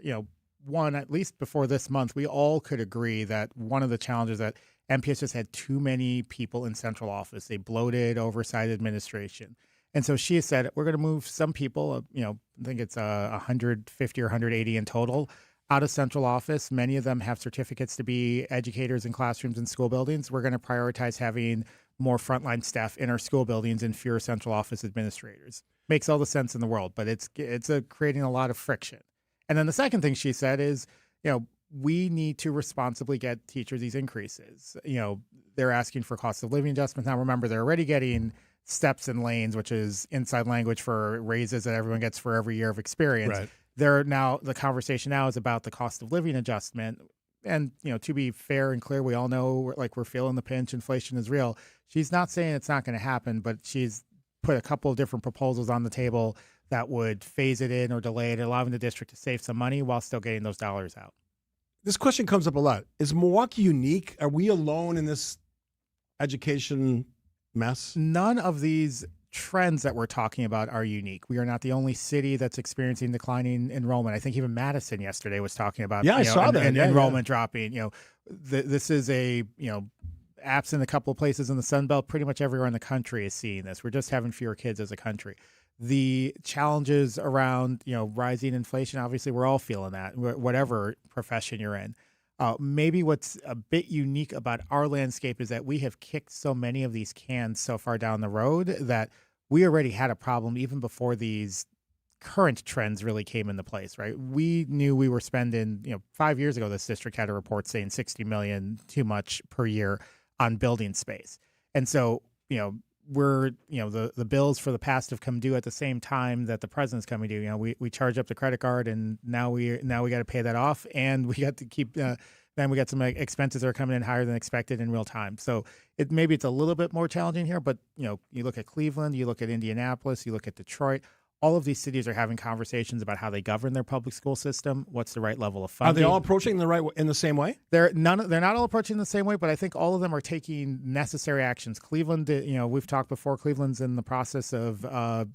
One, at least before this month, we all could agree that one of the challenges that MPS just had too many people in central office. They bloated, oversized administration. And so she has said, we're going to move some people, I think it's 150 or 180 in total, out of central office. Many of them have certificates to be educators in classrooms and school buildings. We're going to prioritize having more frontline staff in our school buildings and fewer central office administrators. Makes all the sense in the world, but it's creating a lot of friction. And then the second thing she said is, we need to responsibly get teachers these increases. They're asking for cost of living adjustments. Now, remember, they're already getting steps and lanes, which is inside language for raises that everyone gets for every year of experience. Right. The conversation now is about the cost of living adjustment. And, to be fair and clear, we all know we're feeling the pinch. Inflation is real. She's not saying it's not going to happen, but she's put a couple of different proposals on the table that would phase it in or delay it, allowing the district to save some money while still getting those dollars out. This question comes up a lot. Is Milwaukee unique? Are we alone in this education mess? None of these trends that we're talking about are unique. We are not the only city that's experiencing declining enrollment. I think even Madison yesterday was talking about I saw that. Enrollment dropping. This is absent a couple of places in the Sun Belt, pretty much everywhere in the country is seeing this. We're just having fewer kids as a country. The challenges around rising inflation, obviously we're all feeling that, whatever profession you're in. Maybe what's a bit unique about our landscape is that we have kicked so many of these cans so far down the road that we already had a problem even before these current trends really came into place, right? We knew we were spending, 5 years ago, this district had a report saying $60 million too much per year on building space. And so, the bills for the past have come due at the same time that the president's coming due. We charge up the credit card, and now we got to pay that off, and we got to keep. Then we got some expenses that are coming in higher than expected in real time. So maybe it's a little bit more challenging here, but you look at Cleveland, you look at Indianapolis, you look at Detroit. All of these cities are having conversations about how they govern their public school system. What's the right level of funding? Are they all approaching in the same way? They're not all approaching the same way, but I think all of them are taking necessary actions. Cleveland, we've talked before. Cleveland's in the process of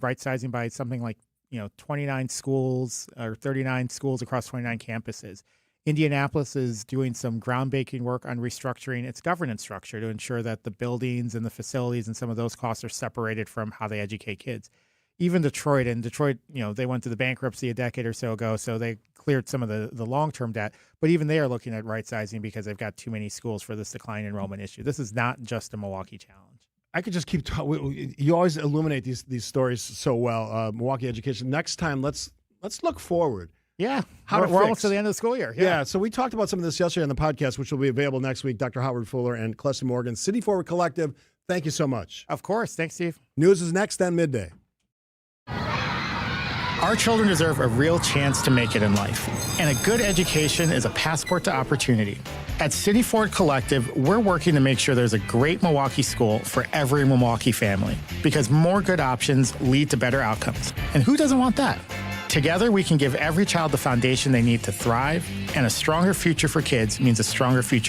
right sizing by something like 29 schools or 39 schools across 29 campuses. Indianapolis is doing some groundbreaking work on restructuring its governance structure to ensure that the buildings and the facilities and some of those costs are separated from how they educate kids. Even Detroit, they went through the bankruptcy a decade or so ago, so they cleared some of the long-term debt. But even they are looking at right-sizing because they've got too many schools for this decline enrollment issue. This is not just a Milwaukee challenge. I could just keep talking. You always illuminate these stories so well. Milwaukee education. Next time, let's look forward. Yeah, we're almost to the end of the school year. Yeah, so we talked about some of this yesterday on the podcast, which will be available next week. Dr. Howard Fuller and Kleston Morgan, City Forward Collective. Thank you so much. Of course. Thanks, Steve. News is next on Midday. Our children deserve a real chance to make it in life, and a good education is a passport to opportunity. At City Ford Collective, we're working to make sure there's a great Milwaukee school for every Milwaukee family, because more good options lead to better outcomes. And who doesn't want that? Together, we can give every child the foundation they need to thrive, and a stronger future for kids means a stronger future